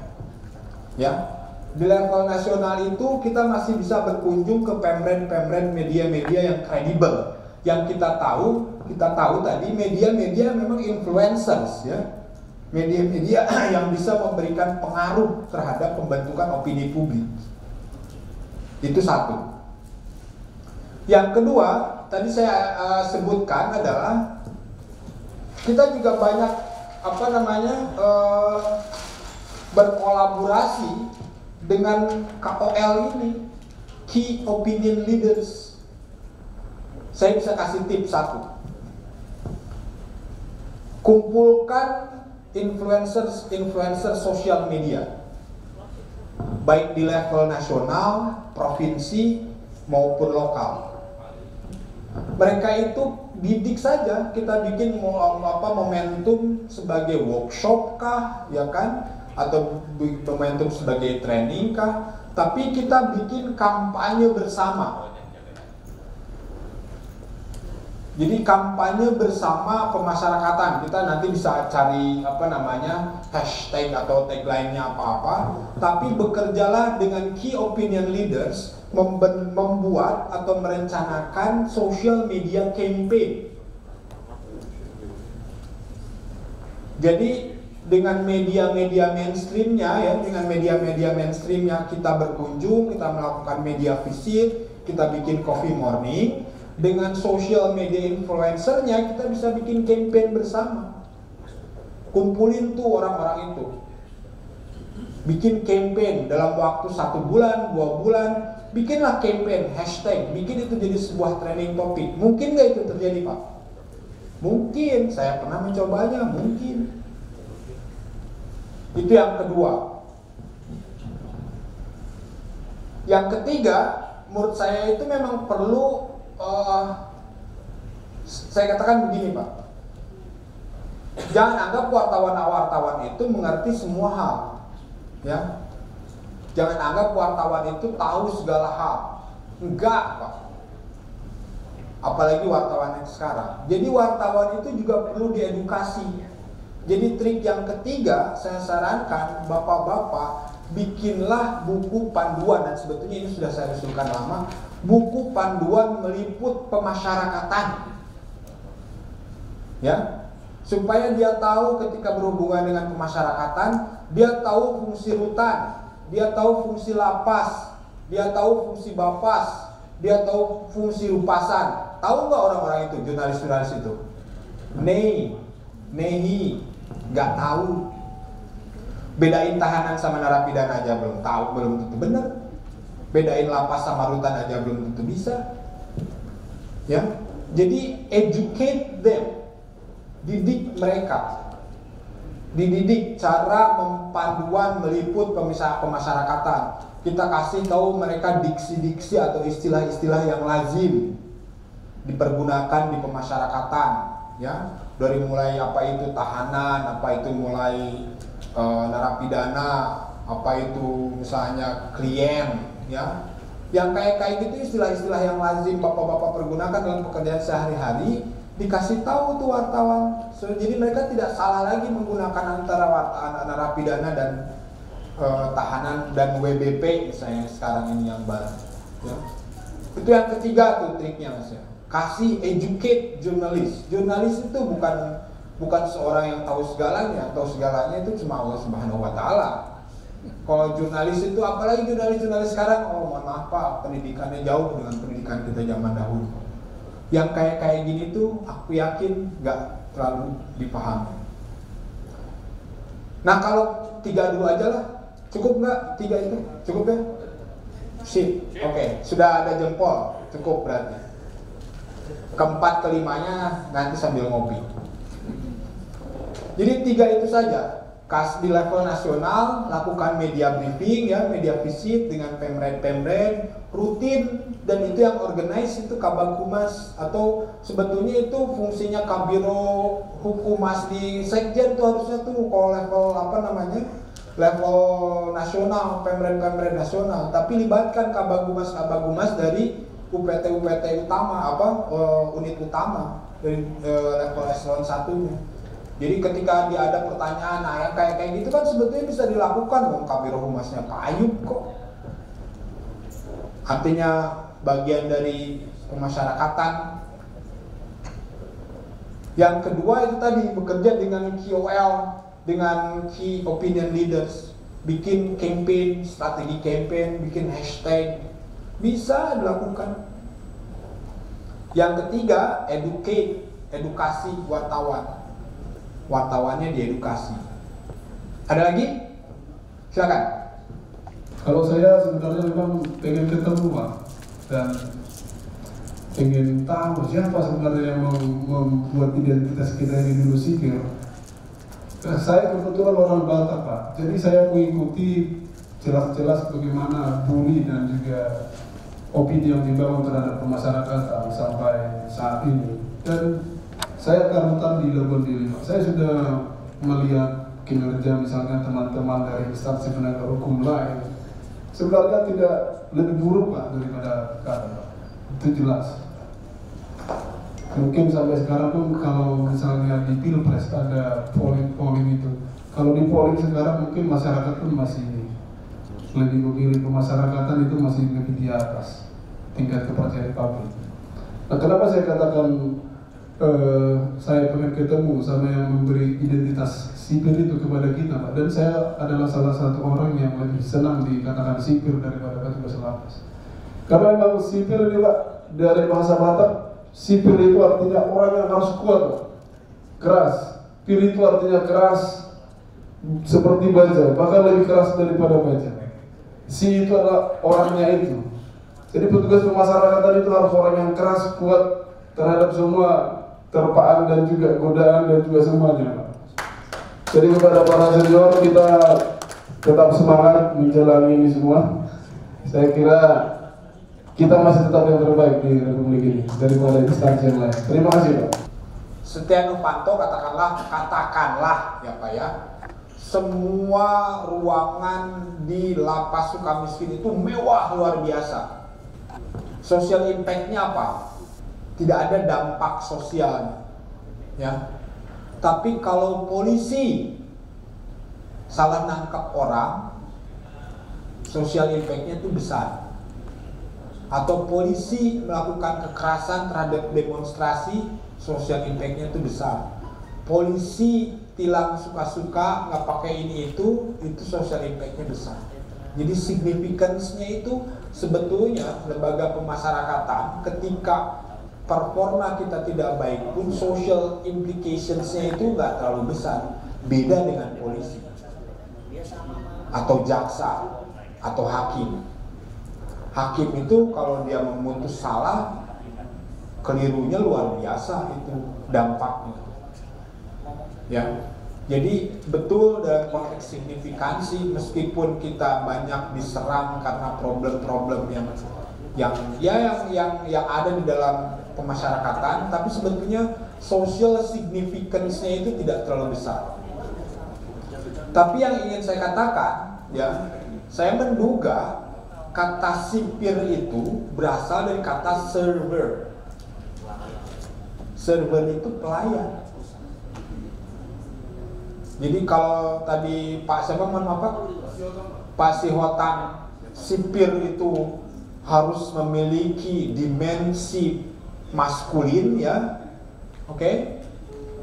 Ya. Di level nasional itu kita masih bisa berkunjung ke pemret media-media yang kredibel. Yang kita tahu tadi media-media memang influencers ya. Media-media yang bisa memberikan pengaruh terhadap pembentukan opini publik. Itu satu. Yang kedua, tadi saya sebutkan adalah kita juga banyak berkolaborasi dengan KOL ini, Key Opinion Leaders. Saya bisa kasih tips satu. Kumpulkan influencer sosial media, baik di level nasional, provinsi maupun lokal. Mereka itu didik saja, kita bikin momentum sebagai workshop kah, ya kan? Atau momentum sebagai training kah? Tapi kita bikin kampanye bersama. Jadi kampanye bersama pemasyarakatan, kita nanti bisa cari hashtag atau tagline-nya apa-apa, tapi bekerjalah dengan key opinion leaders membuat atau merencanakan social media campaign. Jadi dengan media-media mainstreamnya ya, dengan media-media mainstreamnya kita berkunjung, kita melakukan media visit, kita bikin coffee morning. Dengan social media influencernya kita bisa bikin campaign bersama. Kumpulin tuh orang-orang itu, bikin campaign dalam waktu 1 bulan, 2 bulan, bikinlah campaign, hashtag, bikin itu jadi sebuah trending topik. Mungkin nggak itu terjadi Pak? Mungkin, saya pernah mencobanya, mungkin. Itu yang kedua. Yang ketiga, menurut saya itu memang perlu Saya katakan begini Pak, jangan anggap wartawan itu mengerti semua hal, ya. Jangan anggap wartawan itu tahu segala hal, enggak Pak. Apalagi wartawan yang sekarang. Jadi wartawan itu juga perlu diedukasi. Jadi trik yang ketiga, saya sarankan bapak-bapak bikinlah buku panduan, dan sebetulnya ini sudah saya usulkan lama, buku panduan meliput pemasyarakatan. Ya, supaya dia tahu ketika berhubungan dengan pemasyarakatan, dia tahu fungsi rutan, dia tahu fungsi lapas, dia tahu fungsi bapas, dia tahu fungsi rupasan. Tahu nggak orang-orang itu, jurnalis-jurnalis itu? Nehi, nggak tahu. Bedain tahanan sama narapidana aja belum tahu, belum tentu benar. Bedain lapas sama rutan aja belum tentu bisa. Ya, jadi educate them. Didik mereka, dididik cara panduan meliput pemasyarakatan. Kita kasih tahu mereka diksi-diksi atau istilah-istilah yang lazim dipergunakan di pemasyarakatan, ya, dari mulai apa itu tahanan, apa itu mulai narapidana, apa itu misalnya klien, ya, yang kayak gitu istilah-istilah yang lazim bapak-bapak pergunakan dalam pekerjaan sehari-hari. Dikasih tahu tuh wartawan, jadi mereka tidak salah lagi menggunakan antara narapidana dan tahanan dan WBP misalnya sekarang ini yang baru. Ya. Itu yang ketiga tuh triknya Mas ya. Kasih educate jurnalis. Jurnalis itu bukan seorang yang tahu segalanya. Tahu segalanya itu cuma Allah Subhanahu Wa Taala. Kalau jurnalis itu, apalagi jurnalis sekarang, oh mohon maaf Pak, pendidikannya jauh dengan pendidikan kita zaman dahulu. Yang kayak gini tuh aku yakin nggak terlalu dipahami. Nah kalau 3 dulu aja lah, cukup nggak 3 itu? Cukup ya? Sip, oke, sudah ada jempol, cukup berarti. Keempat kelimanya nanti sambil ngopi. Jadi 3 itu saja. Di level nasional lakukan media briefing ya, media visit dengan pemret rutin, dan itu yang organize itu Kabag Humas, atau sebetulnya itu fungsinya Kabiro Hukumas di Sekjen tuh harusnya tuh kalau level level nasional, pemret nasional, tapi libatkan Kabag Humas dari UPT utama unit utama dari level eselon 1-nya. Jadi ketika dia ada pertanyaan, nah yang kayak gitu kan sebetulnya bisa dilakukan dong, Kabiro Humasnya Pak Ayub kok. Artinya bagian dari pemasyarakatan. Yang kedua itu tadi bekerja dengan KOL, dengan key opinion leaders, bikin campaign, strategi campaign, bikin hashtag, bisa dilakukan. Yang ketiga, edukasi wartawan. Wartawannya diedukasi. Ada lagi? Silakan. Kalau saya sebenarnya memang pengen ketemu Pak, dan pengen tahu siapa sebenarnya yang membuat identitas kita ini dulu sipil. Saya kebetulan orang Batak Pak, jadi saya mengikuti jelas-jelas bagaimana bully dan juga opini yang dibangun terhadap pemasyarakatan sampai saat ini. Dan saya karutan di Legon Dili. Saya sudah melihat kinerja misalnya teman-teman dari instansi penegak hukum lain. Sebenarnya tidak lebih buruk Pak daripada kami. Itu jelas. Mungkin sampai sekarang pun kalau misalnya di Pilpres ada polling itu. Kalau di polling sekarang mungkin masyarakat pun masih lebih memilih pemasyarakatan itu masih lebih di atas tingkat kepercayaan publik. Nah, kenapa saya katakan saya pengen ketemu sama yang memberi identitas sipil itu kepada kita Pak, dan saya adalah salah satu orang yang lebih senang dikatakan sipil daripada petugas lapas. Karena memang sipil ini Pak, dari bahasa Batak, sipil itu artinya orang yang harus kuat, keras. Pil itu artinya keras seperti baja, bahkan lebih keras daripada baja. Si itu adalah orangnya itu. Jadi petugas pemasyarakatan itu harus orang yang keras, kuat terhadap semua terpaan dan juga godaan dan juga semuanya. Jadi kepada para senior, kita tetap semangat menjalani ini semua. Saya kira kita masih tetap yang terbaik di Republik ini daripada instansi yang lain. Terima kasih Pak. Setia Novanto katakanlah ya Pak ya, semua ruangan di lapas Sukamiskin itu mewah luar biasa. Social impact-nya apa? Tidak ada dampak sosialnya, ya. Tapi kalau polisi salah nangkap orang, social impact-nya itu besar. Atau polisi melakukan kekerasan terhadap demonstrasi, social impact-nya itu besar. Polisi tilang suka-suka, nggak pakai ini itu social impact-nya besar. Jadi significance-nya itu sebetulnya lembaga pemasyarakatan ketika performa kita tidak baik pun social implications-nya itu nggak terlalu besar. Beda dengan polisi atau jaksa atau hakim. Hakim itu kalau dia memutus salah, kelirunya luar biasa itu dampaknya. Ya, jadi betul dalam konteks signifikansi, meskipun kita banyak diserang karena problem-problem yang ada di dalam pemasyarakatan, tapi sebetulnya social significance-nya itu tidak terlalu besar. Tapi yang ingin saya katakan, ya, saya menduga kata sipir itu berasal dari kata server. Server itu pelayan. Jadi kalau tadi Pak Pak Sihotan, sipir itu harus memiliki dimensi maskulin, ya, oke?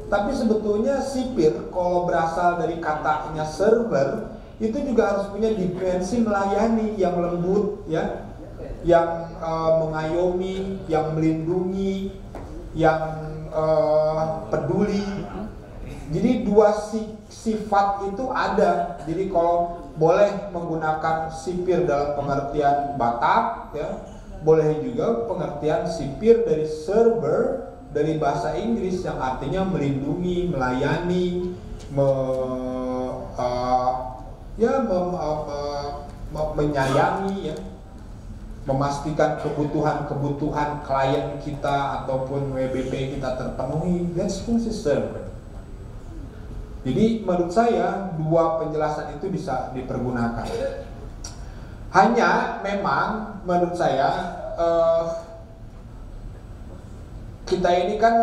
Tapi sebetulnya sipir kalau berasal dari katanya server itu juga harus punya dimensi melayani yang lembut, ya, yang mengayomi, yang melindungi, yang peduli. Jadi dua sifat itu ada. Jadi kalau boleh menggunakan sipir dalam pengertian Batak, ya, boleh juga pengertian sipir dari server dari bahasa Inggris yang artinya melindungi, melayani, menyayangi, ya, memastikan kebutuhan klien kita ataupun WBP kita terpenuhi. That's fungsi server. Jadi menurut saya dua penjelasan itu bisa dipergunakan. Hanya memang menurut saya kita ini kan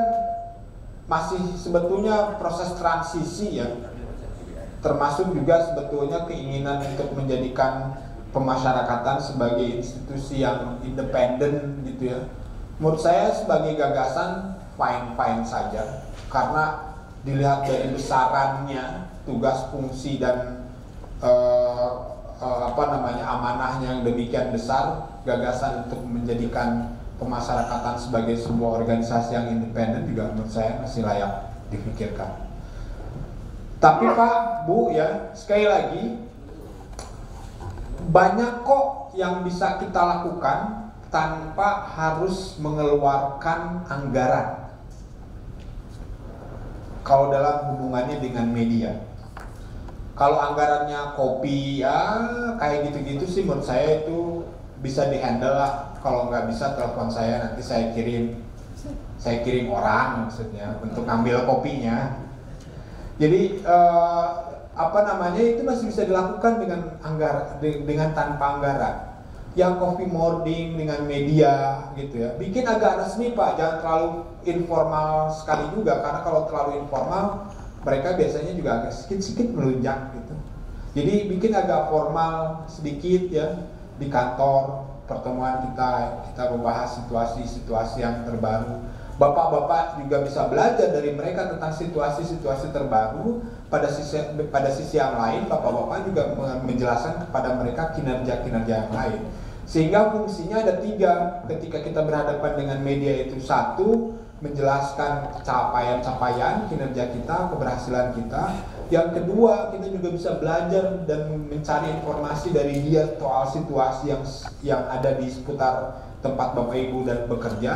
masih sebetulnya proses transisi, ya. Termasuk juga sebetulnya keinginan untuk menjadikan pemasyarakatan sebagai institusi yang independen gitu, ya. Menurut saya sebagai gagasan fine-fine saja, karena dilihat dari besarannya, tugas, fungsi, dan amanahnya yang demikian besar, gagasan untuk menjadikan pemasyarakatan sebagai sebuah organisasi yang independen juga menurut saya masih layak dipikirkan. Tapi Pak, Bu, ya, sekali lagi banyak kok yang bisa kita lakukan tanpa harus mengeluarkan anggaran. Kalau dalam hubungannya dengan media, kalau anggarannya kopi, ya kayak gitu-gitu sih menurut saya itu bisa dihandle lah. Kalau nggak bisa telepon saya, nanti saya kirim orang maksudnya untuk ambil kopinya. Jadi itu masih bisa dilakukan dengan tanpa anggaran. Yang coffee morning dengan media gitu, ya, bikin agak resmi Pak, jangan terlalu informal sekali juga, karena kalau terlalu informal mereka biasanya juga agak sedikit melunjak gitu. Jadi bikin agak formal sedikit, ya, di kantor pertemuan kita membahas situasi-situasi yang terbaru. Bapak-bapak juga bisa belajar dari mereka tentang situasi-situasi terbaru. Pada sisi yang lain, bapak-bapak juga menjelaskan kepada mereka kinerja-kinerja yang lain. Sehingga fungsinya ada 3 ketika kita berhadapan dengan media itu. 1, menjelaskan capaian-capaian kinerja kita, keberhasilan kita. Yang kedua, kita juga bisa belajar dan mencari informasi dari dia soal situasi yang ada di seputar tempat Bapak Ibu dan bekerja.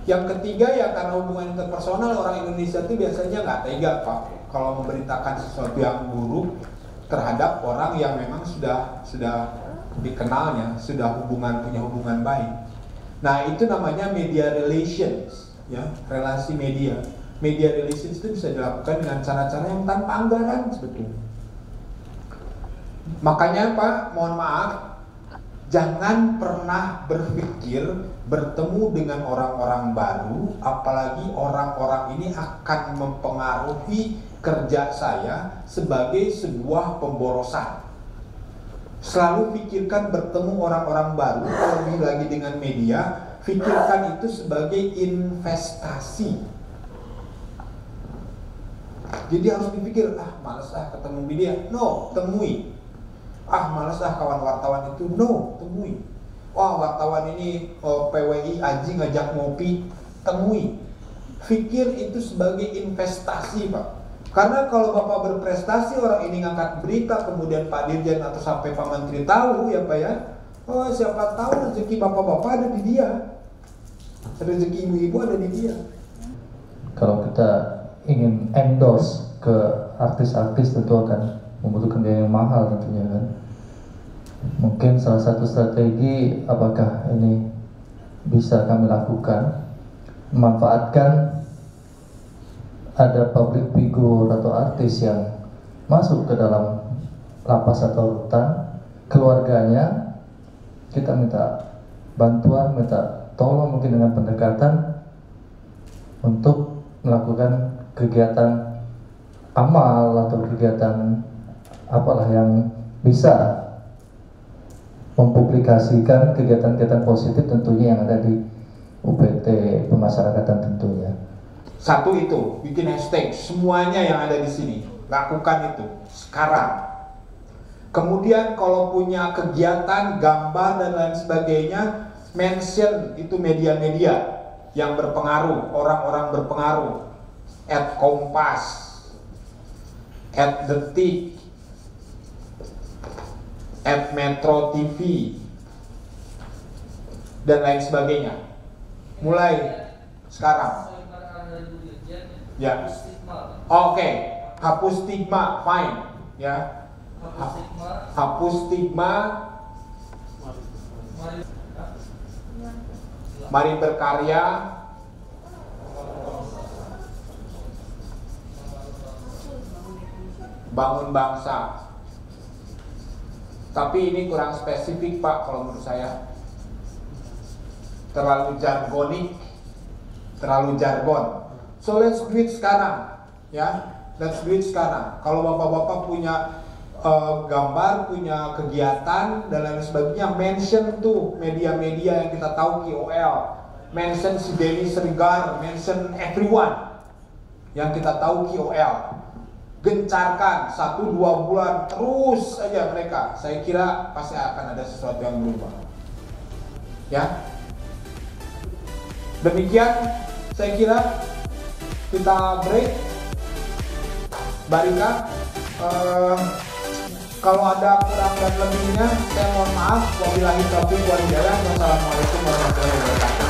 Yang ketiga, ya, karena hubungan interpersonal, orang Indonesia itu biasanya nggak tega Pak kalau memberitakan sesuatu yang buruk terhadap orang yang memang sudah dikenalnya, sudah punya hubungan baik. Nah, itu namanya media relations, ya, relasi media. Media relations itu bisa dilakukan dengan cara-cara yang tanpa anggaran sebetulnya. Makanya Pak, mohon maaf, jangan pernah berpikir bertemu dengan orang-orang baru, apalagi orang-orang ini akan mempengaruhi kerja saya sebagai sebuah pemborosan. Selalu pikirkan bertemu orang-orang baru, lebih lagi dengan media, pikirkan itu sebagai investasi. Jadi harus dipikir, malas ketemu media, no, temui. Malas kawan wartawan itu, no, temui. Wartawan ini PWI Aji ngajak ngopi, temui. Pikir itu sebagai investasi, Pak. Karena kalau Bapak berprestasi, orang ini ngangkat berita, kemudian Pak Dirjen atau sampai Pak Menteri tahu ya Pak ya, siapa tahu rezeki Bapak-Bapak ada di dia, rezeki ibu-ibu ada di dia. Kalau kita ingin endorse ke artis-artis tentu akan membutuhkan biaya yang mahal tentunya kan. Mungkin salah satu strategi apakah ini bisa kami lakukan, memanfaatkan ada public figure atau artis yang masuk ke dalam lapas atau rutan, keluarganya kita minta bantuan, minta tolong mungkin dengan pendekatan untuk melakukan kegiatan amal atau kegiatan apalah yang bisa mempublikasikan kegiatan-kegiatan positif tentunya yang ada di UPT pemasyarakatan tentunya. Satu itu, bikin hashtag, semuanya yang ada di sini, lakukan itu sekarang. Kemudian kalau punya kegiatan, gambar dan lain sebagainya, mention itu media-media yang berpengaruh, orang-orang berpengaruh, @Kompas, @Detik, @Metro TV, dan lain sebagainya. Mulai sekarang. Ya, oke. Hapus stigma, fine, ya. Hapus stigma. Mari berkarya. Bangun bangsa. Tapi ini kurang spesifik Pak kalau menurut saya. Terlalu jargonik, terlalu jargon. So let's do it sekarang, ya. Let's do it sekarang. Kalau bapak-bapak punya gambar, punya kegiatan dan lain sebagainya, mention tuh media-media yang kita tahu KOL, mention si Denny Srigar, mention everyone yang kita tahu KOL. Gencarkan 1-2 bulan terus aja mereka. Saya kira pasti akan ada sesuatu yang berubah. Ya. Demikian saya kira kita break. Barika, kalau ada kurang dan lebihnya saya mohon maaf. Wabillahi taufiq wal hidayah. Wassalamualaikum warahmatullahi wabarakatuh.